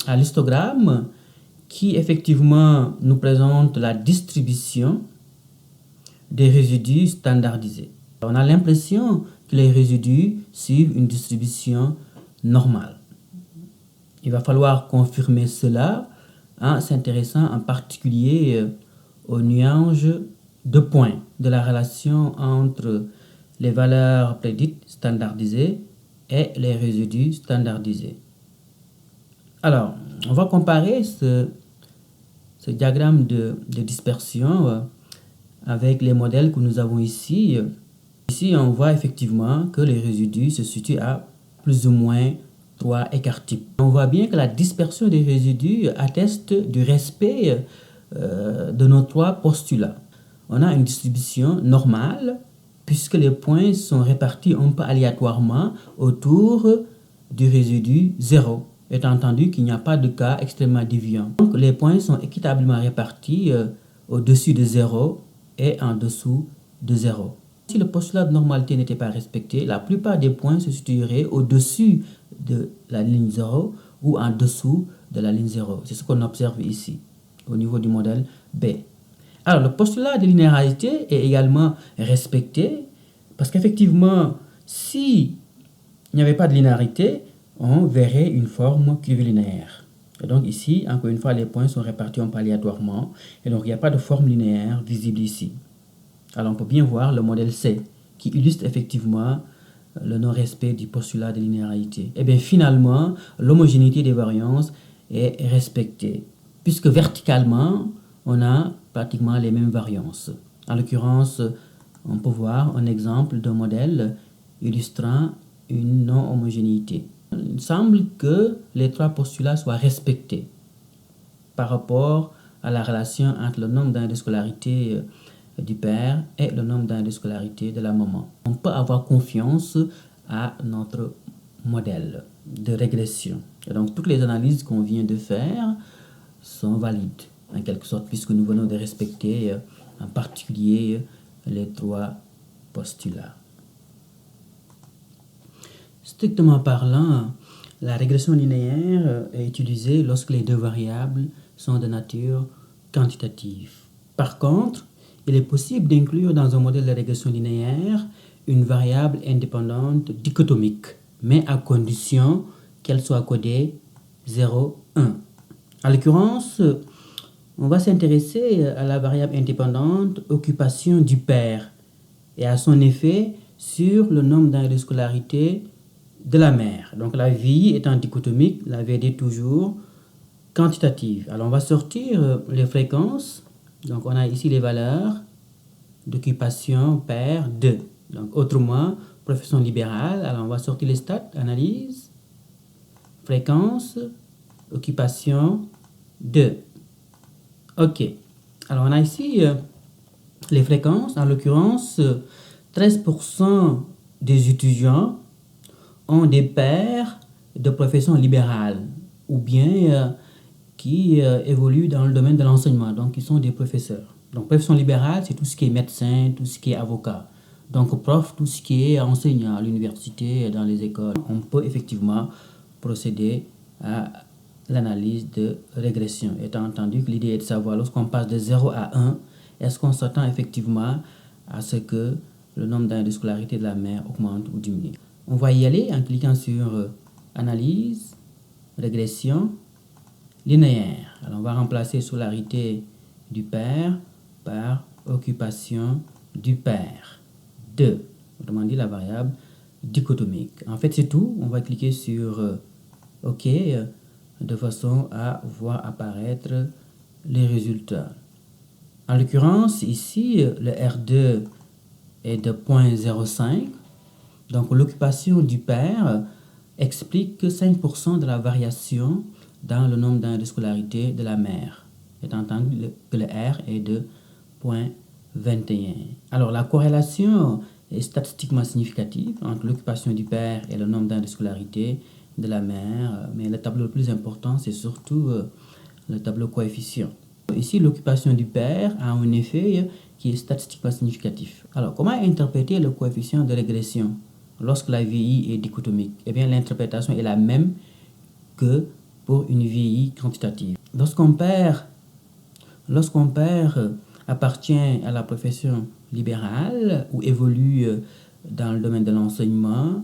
à l'histogramme qui effectivement nous présente la distribution des résidus standardisés. On a l'impression que les résidus suivent une distribution normale. Il va falloir confirmer cela en s'intéressant en particulier aux nuages de points de la relation entre les valeurs prédites standardisées et les résidus standardisés. Alors, on va comparer ce diagramme de dispersion avec les modèles que nous avons ici. Ici, on voit effectivement que les résidus se situent à plus ou moins 3 écarts types. On voit bien que la dispersion des résidus atteste du respect de nos 3 postulats. On a une distribution normale puisque les points sont répartis un peu aléatoirement autour du résidu 0, étant entendu qu'il n'y a pas de cas extrêmement déviants. Donc les points sont équitablement répartis au-dessus de 0 et en dessous de 0. Si le postulat de normalité n'était pas respecté, la plupart des points se situeraient au-dessus de la ligne 0 ou en dessous de la ligne 0. C'est ce qu'on observe ici, au niveau du modèle B. Alors, le postulat de linéarité est également respecté parce qu'effectivement, s'il n'y avait pas de linéarité, on verrait une forme curvilinéaire. Et donc ici, encore une fois, les points sont répartis un peu aléatoirement et donc il n'y a pas de forme linéaire visible ici. Alors, on peut bien voir le modèle C qui illustre effectivement le non-respect du postulat de linéarité. Et bien finalement, l'homogénéité des variances est respectée puisque verticalement, on a pratiquement les mêmes variances. En l'occurrence, on peut voir un exemple d'un modèle illustrant une non-homogénéité. Il semble que les 3 postulats soient respectés par rapport à la relation entre le nombre d'années de scolarité du père et le nombre d'années de scolarité de la maman. On peut avoir confiance à notre modèle de régression. Et donc, toutes les analyses qu'on vient de faire sont valides, en quelque sorte, puisque nous venons de respecter en particulier les 3 postulats. Strictement parlant, la régression linéaire est utilisée lorsque les 2 variables sont de nature quantitative. Par contre, il est possible d'inclure dans un modèle de régression linéaire une variable indépendante dichotomique, mais à condition qu'elle soit codée 0, 1. En l'occurrence, on va s'intéresser à la variable indépendante occupation du père et à son effet sur le nombre d'années de scolarité de la mère. Donc la vie étant dichotomique, la VD toujours quantitative. Alors on va sortir les fréquences. Donc on a ici les valeurs d'occupation père 2. Donc autrement, profession libérale. Alors on va sortir les stats, analyse, fréquence, occupation 2. Ok. Alors on a ici les fréquences. En l'occurrence, 13% des étudiants ont des pères de profession libérale ou bien qui évoluent dans le domaine de l'enseignement, donc ils sont des professeurs. Donc profession libérale, c'est tout ce qui est médecin, tout ce qui est avocat. Donc prof, tout ce qui est enseignant à l'université, dans les écoles. On peut effectivement procéder à l'analyse de régression, étant entendu que l'idée est de savoir lorsqu'on passe de 0 à 1, est-ce qu'on s'attend effectivement à ce que le nombre d'années de scolarité de la mère augmente ou diminue. On va y aller en cliquant sur analyse, régression, linéaire. Alors on va remplacer scolarité du père par occupation du père. 2. Autrement dit la variable dichotomique. En fait c'est tout. On va cliquer sur OK de façon à voir apparaître les résultats. En l'occurrence ici le R2 est de 0,05. Donc l'occupation du père explique 5% de la variation dans le nombre d'années de scolarité de la mère, étant entendu que le R est de 0,21. Alors la corrélation est statistiquement significative entre l'occupation du père et le nombre d'années de scolarité de la mère, mais le tableau le plus important, c'est surtout le tableau coefficient. Ici, l'occupation du père a un effet qui est statistiquement significatif. Alors, comment interpréter le coefficient de régression lorsque la VI est dichotomique? Eh bien, l'interprétation est la même que pour une VI quantitative. Lorsqu'on perd appartient à la profession libérale ou évolue dans le domaine de l'enseignement,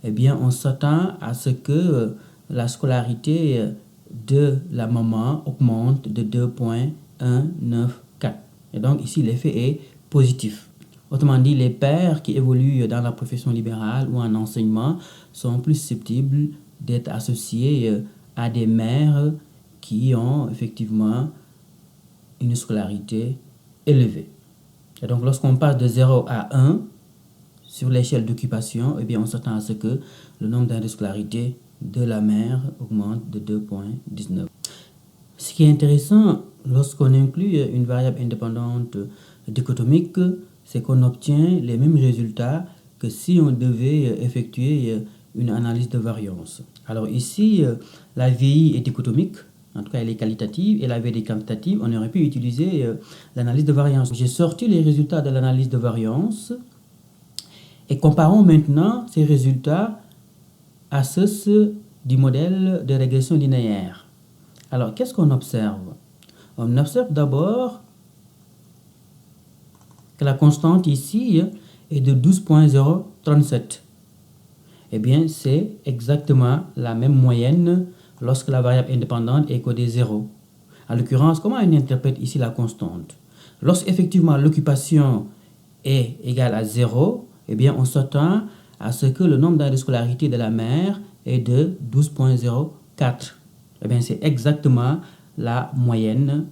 eh bien, on s'attend à ce que la scolarité de la maman augmente de 2,194. Et donc, ici, l'effet est positif. Autrement dit, les pères qui évoluent dans la profession libérale ou en enseignement sont plus susceptibles d'être associés à des mères qui ont effectivement une scolarité élevée. Et donc, lorsqu'on passe de 0 à 1 sur l'échelle d'occupation, eh bien, on s'attend à ce que le nombre d'années de scolarité de la mère augmente de 2,19. Ce qui est intéressant lorsqu'on inclut une variable indépendante dichotomique, c'est qu'on obtient les mêmes résultats que si on devait effectuer une analyse de variance. Alors ici, la VI est dichotomique, en tout cas elle est qualitative, et la VD quantitative, on aurait pu utiliser l'analyse de variance. J'ai sorti les résultats de l'analyse de variance et comparons maintenant ces résultats à ceux du modèle de régression linéaire. Alors, qu'est-ce qu'on observe? On observe d'abord que la constante ici est de 12,037. Eh bien, c'est exactement la même moyenne lorsque la variable indépendante est codée 0. En l'occurrence, comment on interprète ici la constante? Lorsqu'effectivement l'occupation est égale à 0, eh bien, on s'attend à ce que le nombre d'années de scolarité de la mère est de 12,04. Eh bien, c'est exactement la moyenne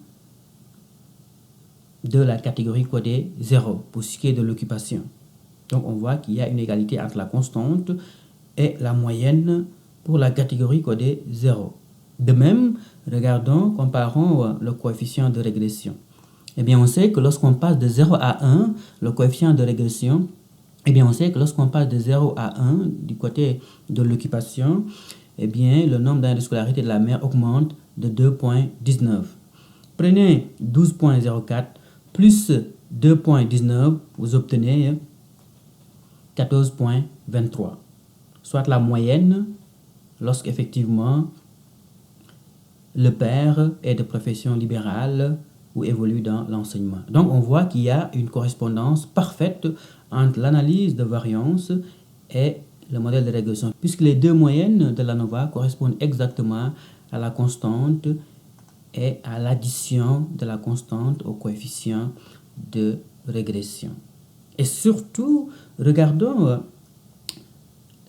de la catégorie codée 0 pour ce qui est de l'occupation. Donc, on voit qu'il y a une égalité entre la constante et la moyenne pour la catégorie codée 0. De même, comparons le coefficient de régression. Eh bien, on sait que lorsqu'on passe de 0 à 1, le coefficient de régression, eh bien, on sait que lorsqu'on passe de 0 à 1 du côté de l'occupation, eh bien, le nombre d'années de scolarité de la mère augmente de 2,19. Prenez 12,04 plus 2,19, vous obtenez 14,23, soit la moyenne lorsqu'effectivement le père est de profession libérale ou évolue dans l'enseignement. Donc, on voit qu'il y a une correspondance parfaite entre l'analyse de variance et le modèle de régression, puisque les deux moyennes de l'ANOVA correspondent exactement à la constante et à l'addition de la constante au coefficient de régression. Et surtout, regardons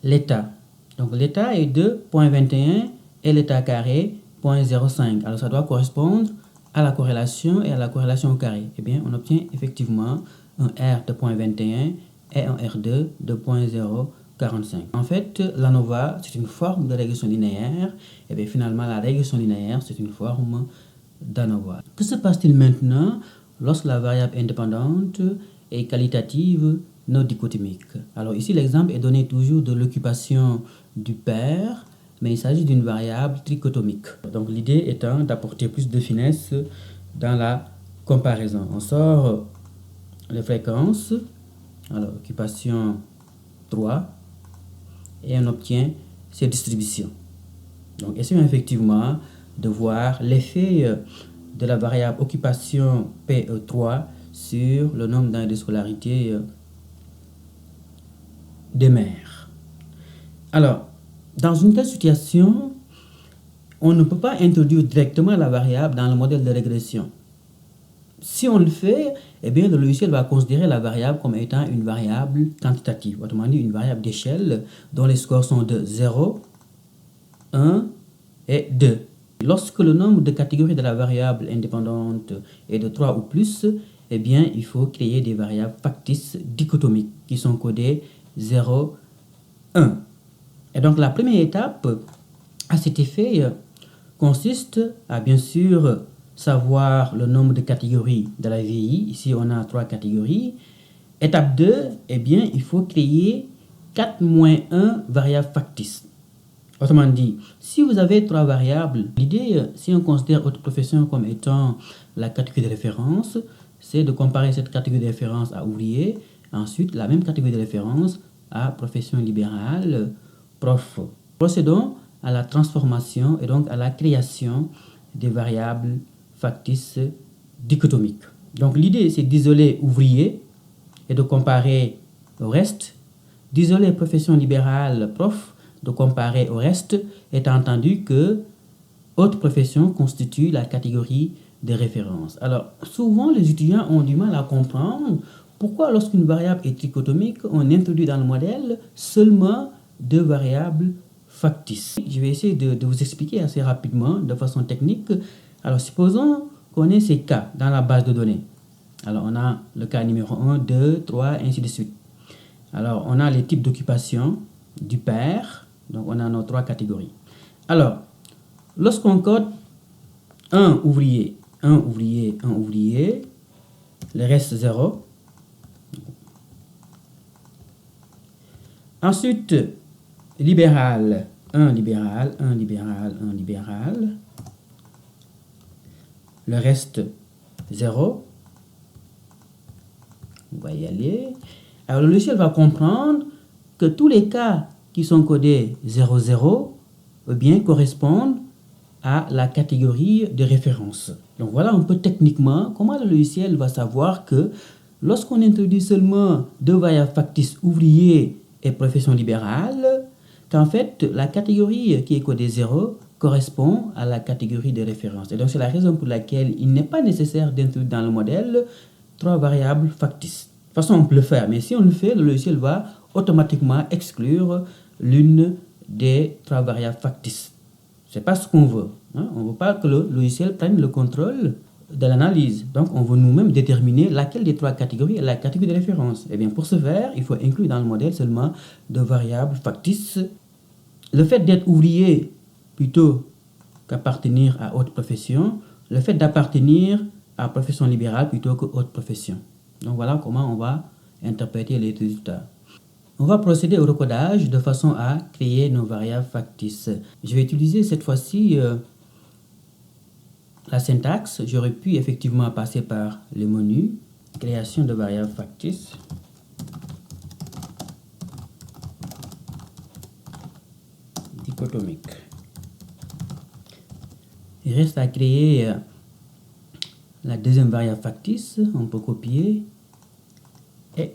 l'état. Donc, l'état est de 0,21 et l'état carré 0,05. Alors, ça doit correspondre à la corrélation et à la corrélation au carré. Eh bien, on obtient effectivement un R de 0,21 et un R2 de 0,045. En fait, l'ANOVA, c'est une forme de régression linéaire. Et bien, finalement, la régression linéaire, c'est une forme d'ANOVA. Que se passe-t-il maintenant lorsque la variable indépendante est qualitative non dichotomique? Alors ici, l'exemple est donné toujours de l'occupation du père, mais il s'agit d'une variable trichotomique. Donc l'idée étant d'apporter plus de finesse dans la comparaison. On sort les fréquences, alors occupation 3, et on obtient ces distributions. Donc essayons effectivement de voir l'effet de la variable occupation PE3 sur le nombre d'années de scolarité des mères. Alors, dans une telle situation, on ne peut pas introduire directement la variable dans le modèle de régression. Si on le fait, eh bien, le logiciel va considérer la variable comme étant une variable quantitative, autrement dit une variable d'échelle dont les scores sont de 0, 1 et 2. Lorsque le nombre de catégories de la variable indépendante est de 3 ou plus, eh bien, il faut créer des variables factices dichotomiques qui sont codées 0, 1. Et donc, la première étape à cet effet consiste à bien sûr savoir le nombre de catégories de la VI. Ici, on a 3 catégories. Étape 2, eh bien, il faut créer 4 moins 1 variables factices. Autrement dit, si vous avez 3 variables, l'idée, si on considère votre profession comme étant la catégorie de référence, c'est de comparer cette catégorie de référence à ouvrier, ensuite la même catégorie de référence à profession libérale, prof. Procédons à la transformation et donc à la création des variables factices dichotomiques. Donc l'idée, c'est d'isoler ouvrier et de comparer au reste, d'isoler profession libérale, prof, de comparer au reste, étant entendu que autre profession constitue la catégorie de référence. Alors, souvent, les étudiants ont du mal à comprendre pourquoi, lorsqu'une variable est trichotomique, on introduit dans le modèle seulement 2 variables factices. Je vais essayer de vous expliquer assez rapidement, de façon technique. Alors, supposons qu'on ait ces cas dans la base de données. Alors, on a le cas numéro 1, 2, 3, ainsi de suite. Alors, on a les types d'occupation du père. Donc, on a nos 3 catégories. Alors, lorsqu'on code 1 ouvrier, 1 ouvrier, 1 ouvrier, le reste 0. Ensuite, libéral, 1 libéral, 1 libéral, 1 libéral. Le reste 0. On va y aller. Alors, le logiciel va comprendre que tous les cas qui sont codés 0, 0, eh bien, correspondent à la catégorie de référence. Donc, voilà un peu techniquement comment le logiciel va savoir que lorsqu'on introduit seulement 2 variables factices ouvrier et profession libérale, qu'en fait, la catégorie qui est codée 0 correspond à la catégorie de référence. Et donc, c'est la raison pour laquelle il n'est pas nécessaire d'introduire dans le modèle 3 variables factices. De toute façon, on peut le faire, mais si on le fait, le logiciel va automatiquement exclure l'une des 3 variables factices. Ce n'est pas ce qu'on veut. Hein? On ne veut pas que le logiciel prenne le contrôle de l'analyse. Donc, on veut nous-mêmes déterminer laquelle des 3 catégories est la catégorie de référence. Et bien, pour ce faire, il faut inclure dans le modèle seulement 2 variables factices. Le fait d'être ouvrier plutôt qu'appartenir à haute profession, le fait d'appartenir à profession libérale plutôt que haute profession. Donc, voilà comment on va interpréter les résultats. On va procéder au recodage de façon à créer nos variables factices. Je vais utiliser cette fois-ci la syntaxe. J'aurais pu effectivement passer par le menu, création de variables factices. Dichotomique. Il reste à créer la deuxième variable factice. On peut copier et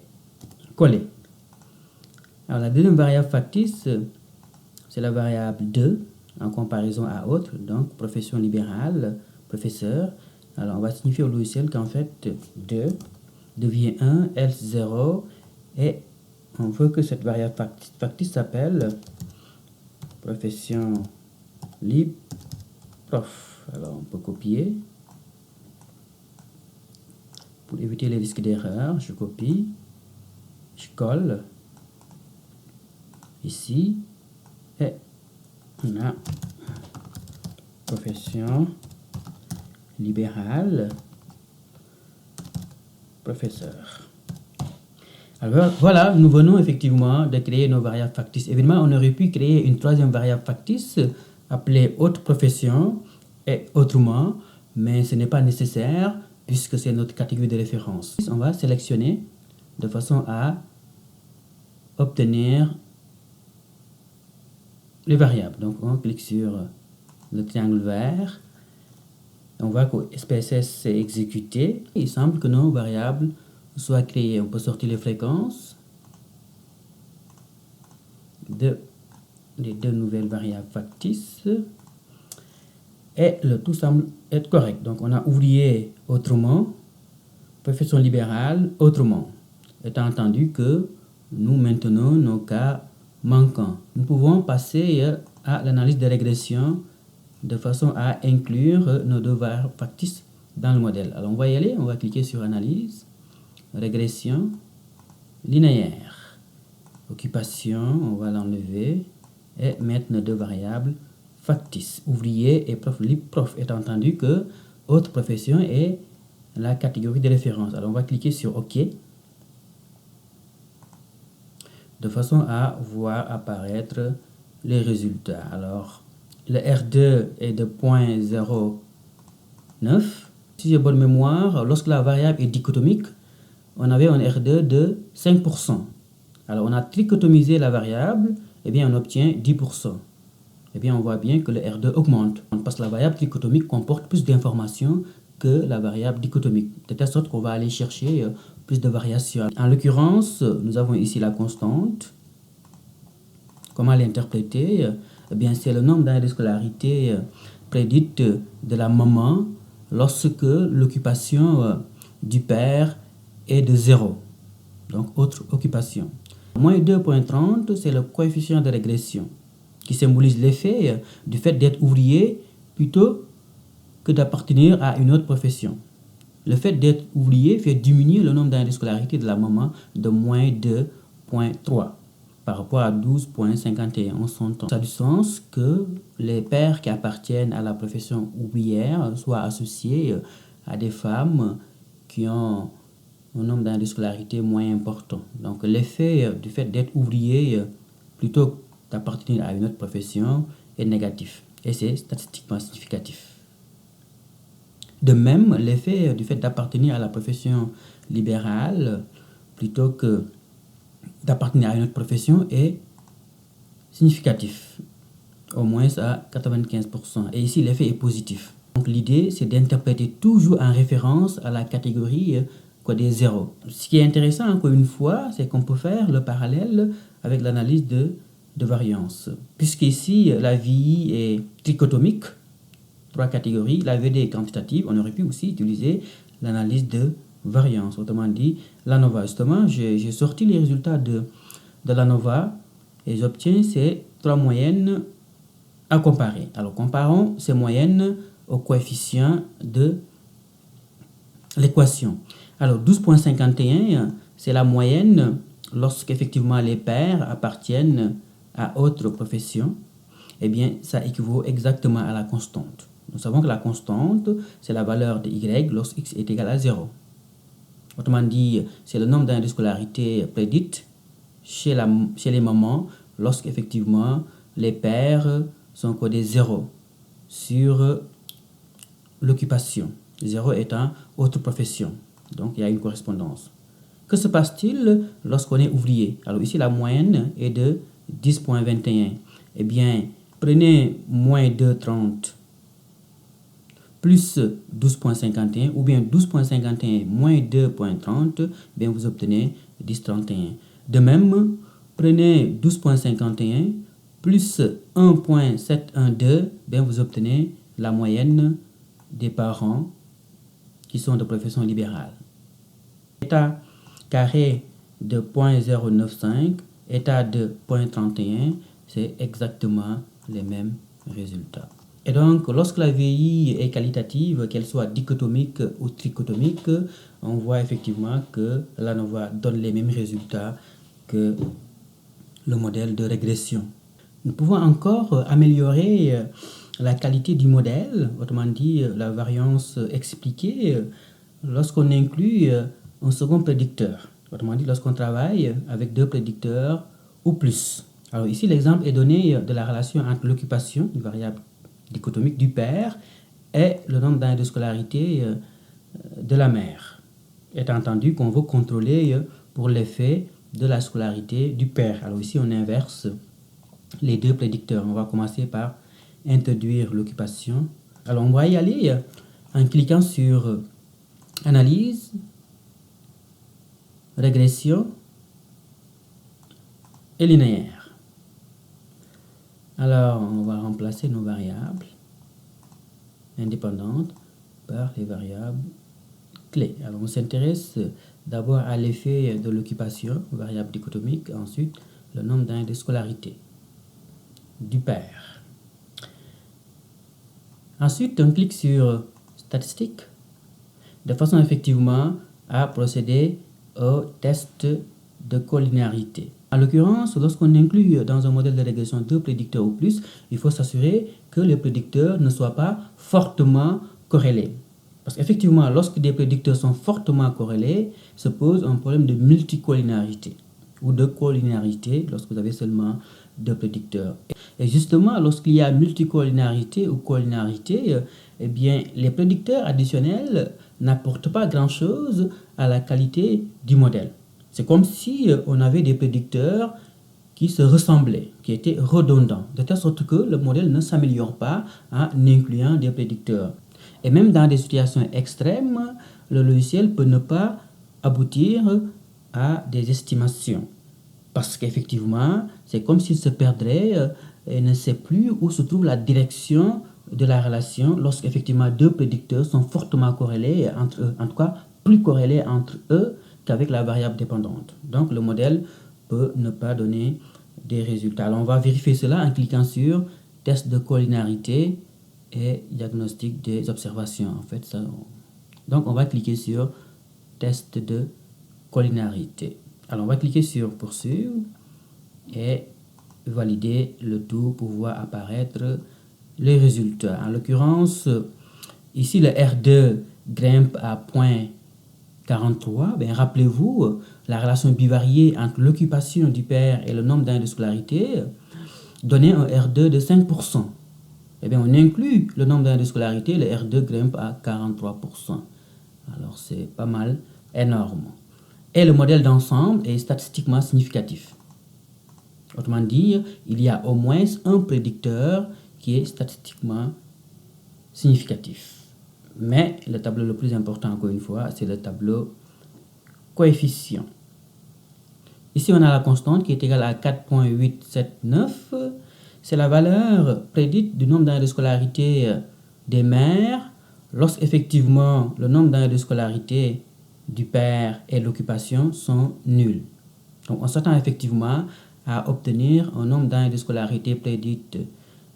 coller. Alors, la deuxième variable factice, c'est la variable 2 en comparaison à autre, donc profession libérale, professeur. Alors, on va signifier au logiciel qu'en fait 2 devient 1, else 0, et on veut que cette variable factice s'appelle profession libre prof. Alors, on peut copier. Pour éviter les risques d'erreur, je copie, je colle ici, et on a profession libérale professeur. Alors voilà, nous venons effectivement de créer nos variables factices. Évidemment, on aurait pu créer une troisième variable factice appelée autre profession et autrement, mais ce n'est pas nécessaire puisque c'est notre catégorie de référence. On va sélectionner de façon à obtenir les variables. Donc, on clique sur le triangle vert. On voit que SPSS est exécuté. Il semble que nos variables soient créées. On peut sortir les fréquences des 2 nouvelles variables factices. Et le tout semble être correct. Donc, on a ouvrier autrement, profession libérale autrement. Étant entendu que nous maintenons nos cas manquants. Nous pouvons passer à l'analyse de régression de façon à inclure nos 2 variables factices dans le modèle. Alors on va y aller, on va cliquer sur analyse, régression linéaire, occupation, on va l'enlever et mettre nos deux variables factices, ouvrier et prof libre prof, étant entendu que autre profession est la catégorie de référence. Alors on va cliquer sur OK de façon à voir apparaître les résultats. Alors le R2 est de 0.09. Si j'ai bonne mémoire, lorsque la variable est dichotomique, on avait un R2 de 5%. Alors on a trichotomisé la variable, et bien on obtient 10%. Et bien on voit bien que le R2 augmente, parce que la variable trichotomique comporte plus d'informations que la variable dichotomique, de telle sorte qu'on va aller chercher plus de variations. En l'occurrence, nous avons ici la constante. Comment l'interpréter? Eh bien c'est le nombre d'années de scolarité prédite de la maman lorsque l'occupation du père est de 0. Donc autre occupation. Moins 2.30, c'est le coefficient de régression qui symbolise l'effet du fait d'être ouvrier plutôt que d'appartenir à une autre profession. Le fait d'être ouvrier fait diminuer le nombre d'années de scolarité de la maman de moins 2.3 par rapport à 12.51 en son temps. Ça a du sens que les pères qui appartiennent à la profession ouvrière soient associés à des femmes qui ont un nombre d'années de scolarité moins important. Donc l'effet du fait d'être ouvrier plutôt que d'appartenir à une autre profession est négatif et c'est statistiquement significatif. De même, l'effet du fait d'appartenir à la profession libérale plutôt que d'appartenir à une autre profession est significatif, au moins à 95%. Et ici, l'effet est positif. Donc l'idée, c'est d'interpréter toujours en référence à la catégorie des zéros. Ce qui est intéressant, encore une fois, c'est qu'on peut faire le parallèle avec l'analyse de variance. Puisqu'ici, la VI est trichotomique, 3 catégories, la VD est quantitative, on aurait pu aussi utiliser l'analyse de variance. Autrement dit, l'ANOVA. Justement, j'ai sorti les résultats de l'ANOVA et j'obtiens ces 3 moyennes à comparer. Alors, comparons ces moyennes au coefficient de l'équation. Alors, 12.51, c'est la moyenne lorsqu'effectivement les pairs appartiennent à autre profession. Eh bien, ça équivaut exactement à la constante. Nous savons que la constante, c'est la valeur de y lorsque x est égal à 0. Autrement dit, c'est le nombre d'années de scolarité prédite chez les mamans lorsqu'effectivement les pères sont codés 0 sur l'occupation. 0 étant autre profession. Donc, il y a une correspondance. Que se passe-t-il lorsqu'on est ouvrier? Alors ici, la moyenne est de 10.21. Eh bien, prenez moins 2,30 plus 12.51 ou bien 12.51 moins 2.30, bien vous obtenez 10.31. De même, prenez 12.51 plus 1.712, bien vous obtenez la moyenne des parents qui sont de profession libérale. État carré de 0.095, état de 0.31, c'est exactement les mêmes résultats. Et donc, lorsque la VI est qualitative, qu'elle soit dichotomique ou trichotomique, on voit effectivement que l'ANOVA donne les mêmes résultats que le modèle de régression. Nous pouvons encore améliorer la qualité du modèle, autrement dit la variance expliquée, lorsqu'on inclut un second prédicteur. Autrement dit, lorsqu'on travaille avec 2 prédicteurs ou plus. Alors ici, l'exemple est donné de la relation entre l'occupation, une variable dichotomique du père, et le nombre d'années de scolarité de la mère. Étant entendu qu'on veut contrôler pour l'effet de la scolarité du père. Alors ici, on inverse les 2 prédicteurs. On va commencer par introduire l'occupation. Alors on va y aller en cliquant sur analyse, régression et linéaire. Alors on va remplacer nos variables indépendantes par les variables clés. Alors on s'intéresse d'abord à l'effet de l'occupation, variable dichotomique, ensuite le nombre d'années de scolarité du père. Ensuite, on clique sur Statistiques, de façon effectivement à procéder au test de collinéarité. En l'occurrence, lorsqu'on inclut dans un modèle de régression 2 prédicteurs ou plus, il faut s'assurer que les prédicteurs ne soient pas fortement corrélés. Parce qu'effectivement, lorsque des prédicteurs sont fortement corrélés, se pose un problème de multicollinéarité ou de collinéarité lorsque vous avez seulement deux prédicteurs. Et justement, lorsqu'il y a multicollinéarité ou collinéarité, eh bien, les prédicteurs additionnels n'apportent pas grand-chose à la qualité du modèle. C'est comme si on avait des prédicteurs qui se ressemblaient, qui étaient redondants, de telle sorte que le modèle ne s'améliore pas en incluant des prédicteurs. Et même dans des situations extrêmes, le logiciel peut ne pas aboutir à des estimations. Parce qu'effectivement, c'est comme s'il se perdrait et ne sait plus où se trouve la direction de la relation lorsqu'effectivement deux prédicteurs sont fortement corrélés entre eux, en tout cas plus corrélés entre eux qu'avec la variable dépendante. Donc le modèle peut ne pas donner des résultats. Alors on va vérifier cela en cliquant sur test de collinéarité et diagnostic des observations. En fait, ça, donc on va cliquer sur test de collinéarité. Alors on va cliquer sur poursuivre et valider le tout pour voir apparaître les résultats. En l'occurrence, ici le R2 grimpe à 0.43. Ben, rappelez-vous, la relation bivariée entre l'occupation du père et le nombre d'années de scolarité donnait un R2 de 5%. Eh bien, on inclut le nombre d'années de scolarité, le R2 grimpe à 43%. Alors, c'est pas mal, énorme. Et le modèle d'ensemble est statistiquement significatif. Autrement dit, il y a au moins un prédicteur qui est statistiquement significatif. Mais le tableau le plus important, encore une fois, c'est le tableau coefficient. Ici, on a la constante qui est égale à 4.879. C'est la valeur prédite du nombre d'années de scolarité des mères lorsqu'effectivement le nombre d'années de scolarité du père et l'occupation sont nuls. Donc, on s'attend effectivement à obtenir un nombre d'années de scolarité prédite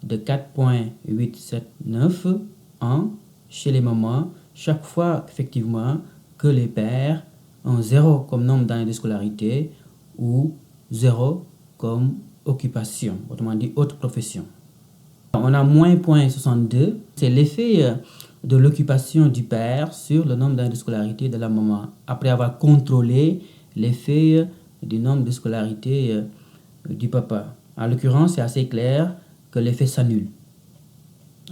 de 4.879 ans chez les mamans chaque fois effectivement que les pères ont 0 comme nombre d'années de scolarité ou 0 comme occupation, autrement dit autre profession. On a moins 0.62, c'est l'effet de l'occupation du père sur le nombre d'années de scolarité de la maman, après avoir contrôlé l'effet du nombre de scolarité du papa. En l'occurrence, c'est assez clair que l'effet s'annule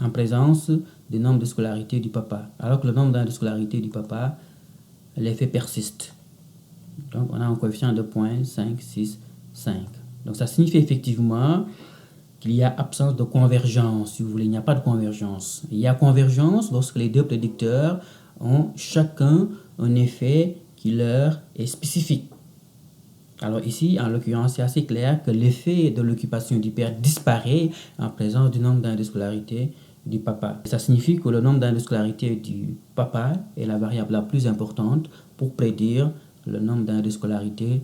en présence du nombre de scolarité du papa, alors que le nombre d'années de scolarité du papa, l'effet persiste. Donc, on a un coefficient de 0.565. Donc, ça signifie effectivement qu'il y a absence de convergence, si vous voulez. Il n'y a pas de convergence. Il y a convergence lorsque les deux prédicteurs ont chacun un effet qui leur est spécifique. Alors ici, en l'occurrence, c'est assez clair que l'effet de l'occupation du père disparaît en présence du nombre d'années de scolarité du papa. Ça signifie que le nombre d'années de scolarité du papa est la variable la plus importante pour prédire le nombre d'années de scolarité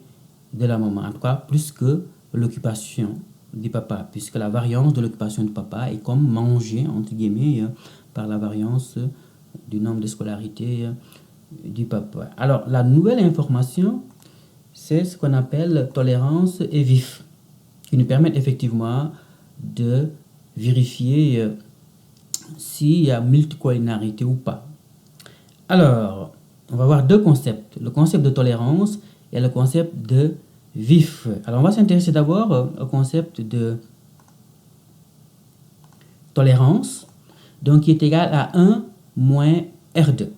de la maman. En tout cas, plus que l'occupation du papa, puisque la variance de l'occupation du papa est comme mangée, entre guillemets, par la variance du nombre de scolarité du papa. Alors, la nouvelle information, c'est ce qu'on appelle tolérance et vif, qui nous permettent effectivement de vérifier s'il y a multicollinéarité ou pas. Alors, on va voir deux concepts, le concept de tolérance et le concept de vif. Alors, on va s'intéresser d'abord au concept de tolérance, donc qui est égal à 1 moins R2.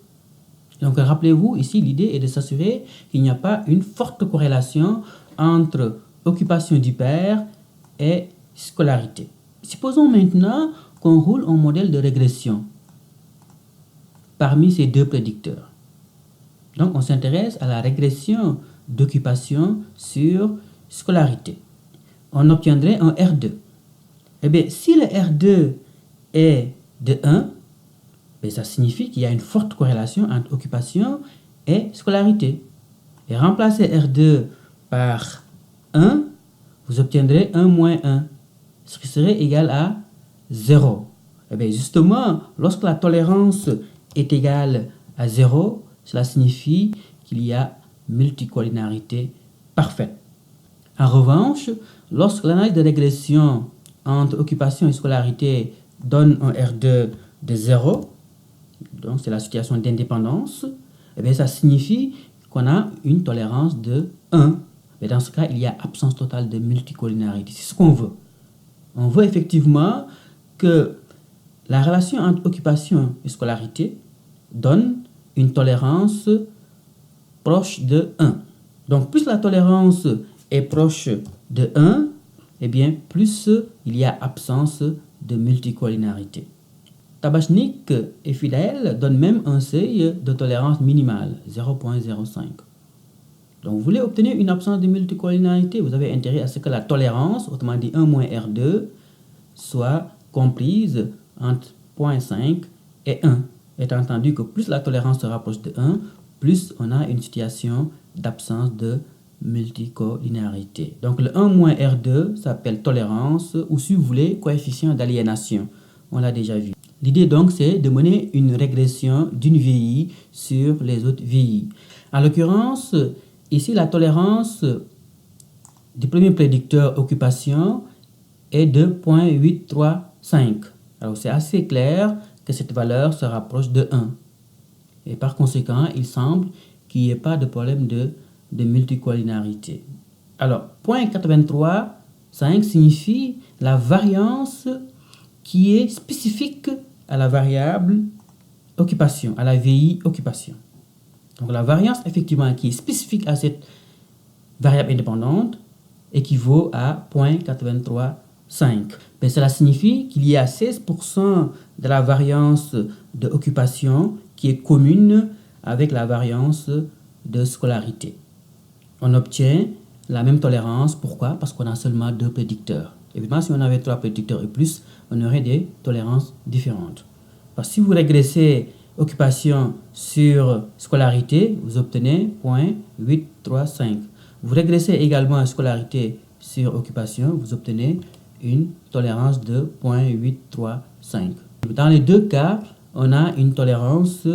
Donc, rappelez-vous, ici, l'idée est de s'assurer qu'il n'y a pas une forte corrélation entre occupation du père et scolarité. Supposons maintenant qu'on roule un modèle de régression parmi ces deux prédicteurs. Donc, on s'intéresse à la régression d'occupation sur scolarité. On obtiendrait un R2. Eh bien, si le R2 est de 1, bien, ça signifie qu'il y a une forte corrélation entre occupation et scolarité. Et remplacer R2 par 1, vous obtiendrez 1 moins 1, ce qui serait égal à 0. Eh bien, justement, lorsque la tolérance est égale à 0, cela signifie qu'il y a multicollinarité parfaite. En revanche, lorsque l'analyse de régression entre occupation et scolarité donne un R2 de 0, donc c'est la situation d'indépendance, eh bien ça signifie qu'on a une tolérance de 1. Mais dans ce cas, il y a absence totale de multicollinarité. C'est ce qu'on veut. On veut effectivement que la relation entre occupation et scolarité donne une tolérance proche de 1. Donc plus la tolérance est proche de 1, eh bien plus il y a absence de multicollinarité. Tabachnik et Fidel donnent même un seuil de tolérance minimale, 0,05. Donc vous voulez obtenir une absence de multicollinarité, vous avez intérêt à ce que la tolérance, autrement dit 1 moins R2, soit comprise entre 0,5 et 1. Étant entendu que plus la tolérance se rapproche de 1, plus on a une situation d'absence de multicollinarité. Donc le 1 moins R2 s'appelle tolérance ou si vous voulez coefficient d'aliénation. On l'a déjà vu. L'idée donc c'est de mener une régression d'une VI sur les autres VI. En l'occurrence, ici la tolérance du premier prédicteur occupation est de 0,835. Alors c'est assez clair que cette valeur se rapproche de 1. Et par conséquent, il semble qu'il n'y ait pas de problème de multicollinarité. Alors, 0,835 signifie la variance qui est spécifique à la variable occupation, à la VI occupation. Donc la variance effectivement qui est spécifique à cette variable indépendante équivaut à 0,835. Mais cela signifie qu'il y a 16% de la variance de occupation qui est commune avec la variance de scolarité. On obtient la même tolérance. Pourquoi? Parce qu'on a seulement 2 prédicteurs. Évidemment, si on avait 3 prédicteurs et plus, on aurait des tolérances différentes. Parce que si vous régressez occupation sur scolarité, vous obtenez 0,835. Vous régressez également scolarité sur occupation, vous obtenez une tolérance de 0,835. Dans les deux cas, on a une tolérance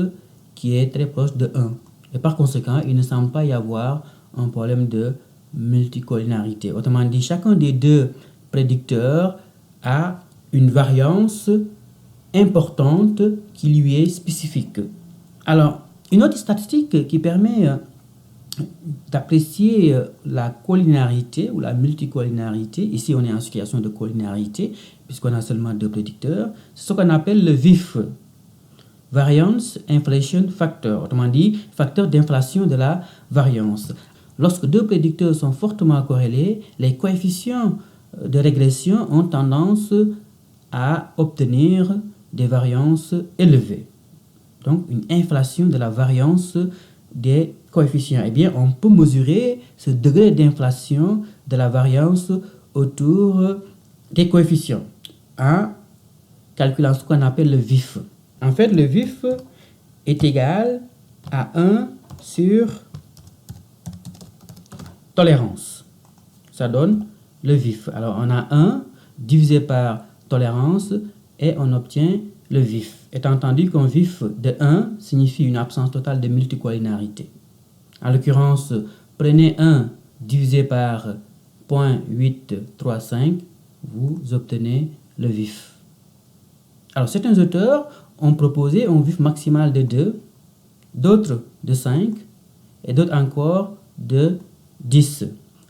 qui est très proche de 1. Et par conséquent, il ne semble pas y avoir un problème de multicollinarité. Autrement dit, chacun des 2 prédicteurs a une variance importante qui lui est spécifique. Alors, une autre statistique qui permet d'apprécier la collinarité ou la multicollinarité, ici on est en situation de collinarité puisqu'on a seulement 2 prédicteurs, c'est ce qu'on appelle le VIF, Variance Inflation Factor, autrement dit facteur d'inflation de la variance. Lorsque 2 prédicteurs sont fortement corrélés, les coefficients de régression ont tendance à obtenir des variances élevées. Donc une inflation de la variance des coefficients. Eh bien, on peut mesurer ce degré d'inflation de la variance autour des coefficients en calculant ce qu'on appelle le VIF. En fait, le VIF est égal à 1 sur tolérance. Ça donne le VIF. Alors, on a 1 divisé par tolérance et on obtient le VIF. Étant entendu qu'un VIF de 1 signifie une absence totale de multicollinarité. En l'occurrence, prenez 1 divisé par 0,835, vous obtenez le VIF. Alors, certains auteurs ont proposé un VIF maximal de 2, d'autres de 5 et d'autres encore de 10.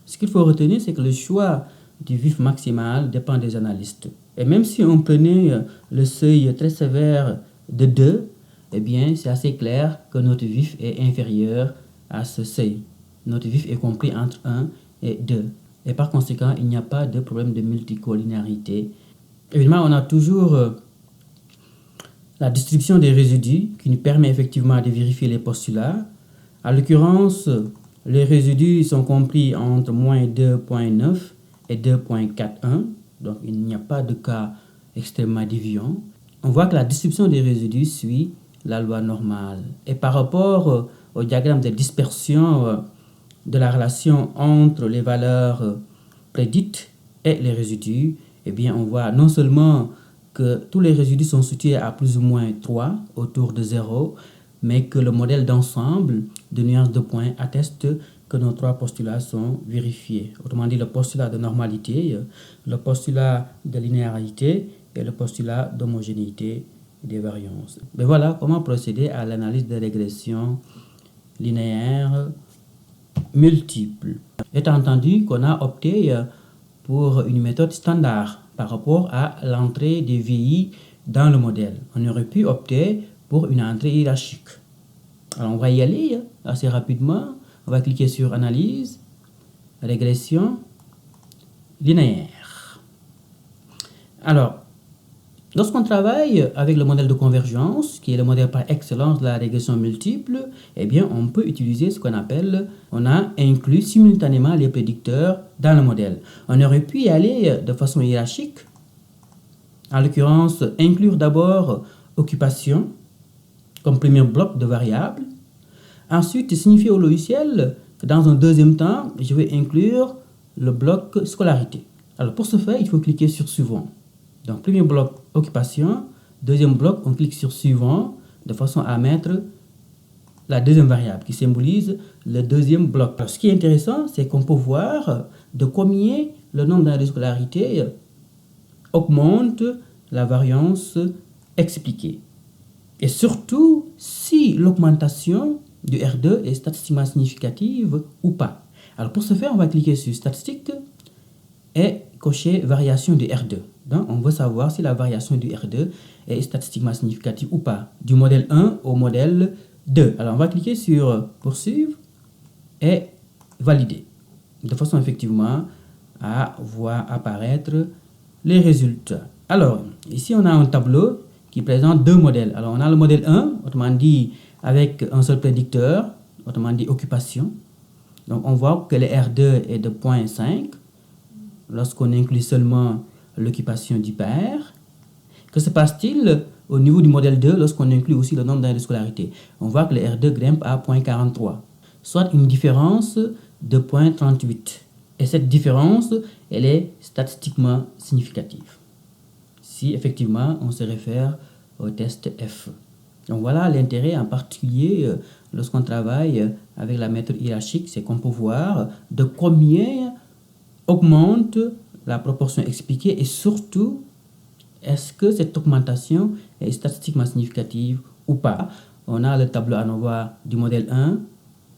Ce qu'il faut retenir, c'est que le choix du VIF maximal dépend des analystes. Et même si on prenait le seuil très sévère de 2, eh bien, c'est assez clair que notre VIF est inférieur à ce seuil. Notre VIF est compris entre 1 et 2. Et par conséquent, il n'y a pas de problème de multicollinarité. Évidemment, on a toujours la distribution des résidus qui nous permet effectivement de vérifier les postulats. En l'occurrence, les résidus sont compris entre moins 2,9 et 2,41. Donc, il n'y a pas de cas extrêmement déviant. On voit que la distribution des résidus suit la loi normale. Et par rapport au diagramme de dispersion de la relation entre les valeurs prédites et les résidus, eh bien, on voit non seulement que tous les résidus sont situés à plus ou moins 3, autour de 0, mais que le modèle d'ensemble de nuances de points atteste que nos trois postulats sont vérifiés. Autrement dit, le postulat de normalité, le postulat de linéarité et le postulat d'homogénéité des variances. Mais voilà comment procéder à l'analyse de régression linéaire multiple. Étant entendu qu'on a opté pour une méthode standard par rapport à l'entrée des VI dans le modèle. On aurait pu opter pour une entrée hiérarchique. Alors on va y aller assez rapidement. On va cliquer sur Analyse, Régression linéaire. Alors, lorsqu'on travaille avec le modèle de convergence, qui est le modèle par excellence de la régression multiple, eh bien, on peut utiliser ce qu'on appelle, on a inclus simultanément les prédicteurs dans le modèle. On aurait pu y aller de façon hiérarchique, en l'occurrence, inclure d'abord occupation comme premier bloc de variables. Ensuite, signifier au logiciel que dans un deuxième temps, je vais inclure le bloc scolarité. Alors, pour ce faire, il faut cliquer sur Suivant. Donc, premier bloc, occupation. Deuxième bloc, on clique sur Suivant de façon à mettre la deuxième variable qui symbolise le deuxième bloc. Alors, ce qui est intéressant, c'est qu'on peut voir de combien le nombre d'années de scolarité augmente la variance expliquée. Et surtout, si l'augmentation du R2 est statistiquement significative ou pas. Alors, pour ce faire, on va cliquer sur Statistique et cocher Variation du R2. Donc, on veut savoir si la variation du R2 est statistiquement significative ou pas, du modèle 1 au modèle 2. Alors, on va cliquer sur Poursuivre et Valider, de façon effectivement à voir apparaître les résultats. Alors, ici, on a un tableau qui présente deux modèles. Alors, on a le modèle 1, autrement dit, avec un seul prédicteur, autrement dit, occupation. Donc, on voit que le R2 est de 0,5 lorsqu'on inclut seulement l'occupation du père. Que se passe-t-il au niveau du modèle 2 lorsqu'on inclut aussi le nombre d'années de scolarité? On voit que le R2 grimpe à 0,43, soit une différence de 0,38. Et cette différence, elle est statistiquement significative, si effectivement on se réfère au test F. Donc voilà l'intérêt en particulier lorsqu'on travaille avec la méthode hiérarchique, c'est qu'on peut voir de combien augmente la proportion expliquée et surtout, est-ce que cette augmentation est statistiquement significative ou pas. On a le tableau ANOVA du modèle 1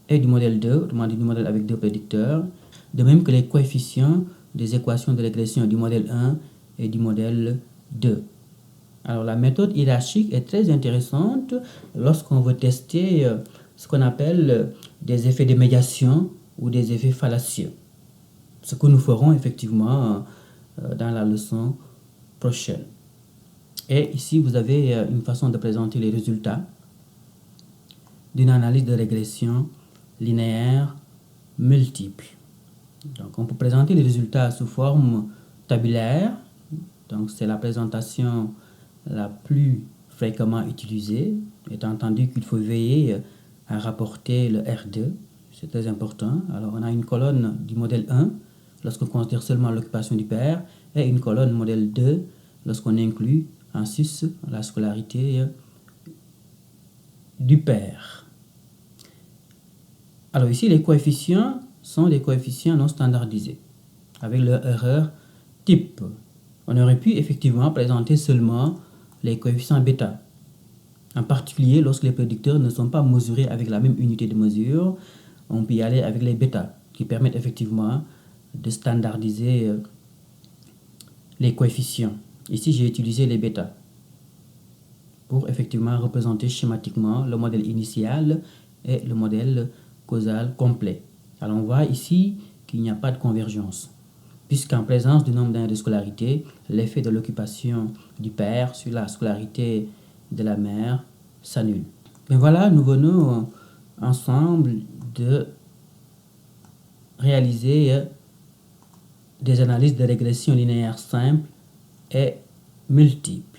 et du modèle 2, autrement dit du modèle avec deux prédicteurs, de même que les coefficients des équations de régression du modèle 1 et du modèle 2. Alors la méthode hiérarchique est très intéressante lorsqu'on veut tester ce qu'on appelle des effets de médiation ou des effets fallacieux. Ce que nous ferons effectivement dans la leçon prochaine. Et ici, vous avez une façon de présenter les résultats d'une analyse de régression linéaire multiple. Donc, on peut présenter les résultats sous forme tabulaire. Donc, c'est la présentation la plus fréquemment utilisée, étant entendu qu'il faut veiller à rapporter le R2. C'est très important. Alors, on a une colonne du modèle 1 lorsqu'on considère seulement l'occupation du père et une colonne modèle 2 lorsqu'on inclut en sus la scolarité du père. Alors ici, les coefficients sont des coefficients non standardisés avec leur erreur type. On aurait pu effectivement présenter seulement les coefficients bêta, en particulier lorsque les prédicteurs ne sont pas mesurés avec la même unité de mesure. On peut y aller avec les bêta qui permettent effectivement de standardiser les coefficients. Ici, j'ai utilisé les bêta pour effectivement représenter schématiquement le modèle initial et le modèle causal complet. Alors, on voit ici qu'il n'y a pas de convergence, puisqu'en présence du nombre d'années de scolarité, l'effet de l'occupation du père sur la scolarité de la mère s'annule. Mais voilà, nous venons ensemble de réaliser des analyses de régression linéaire simple et multiple.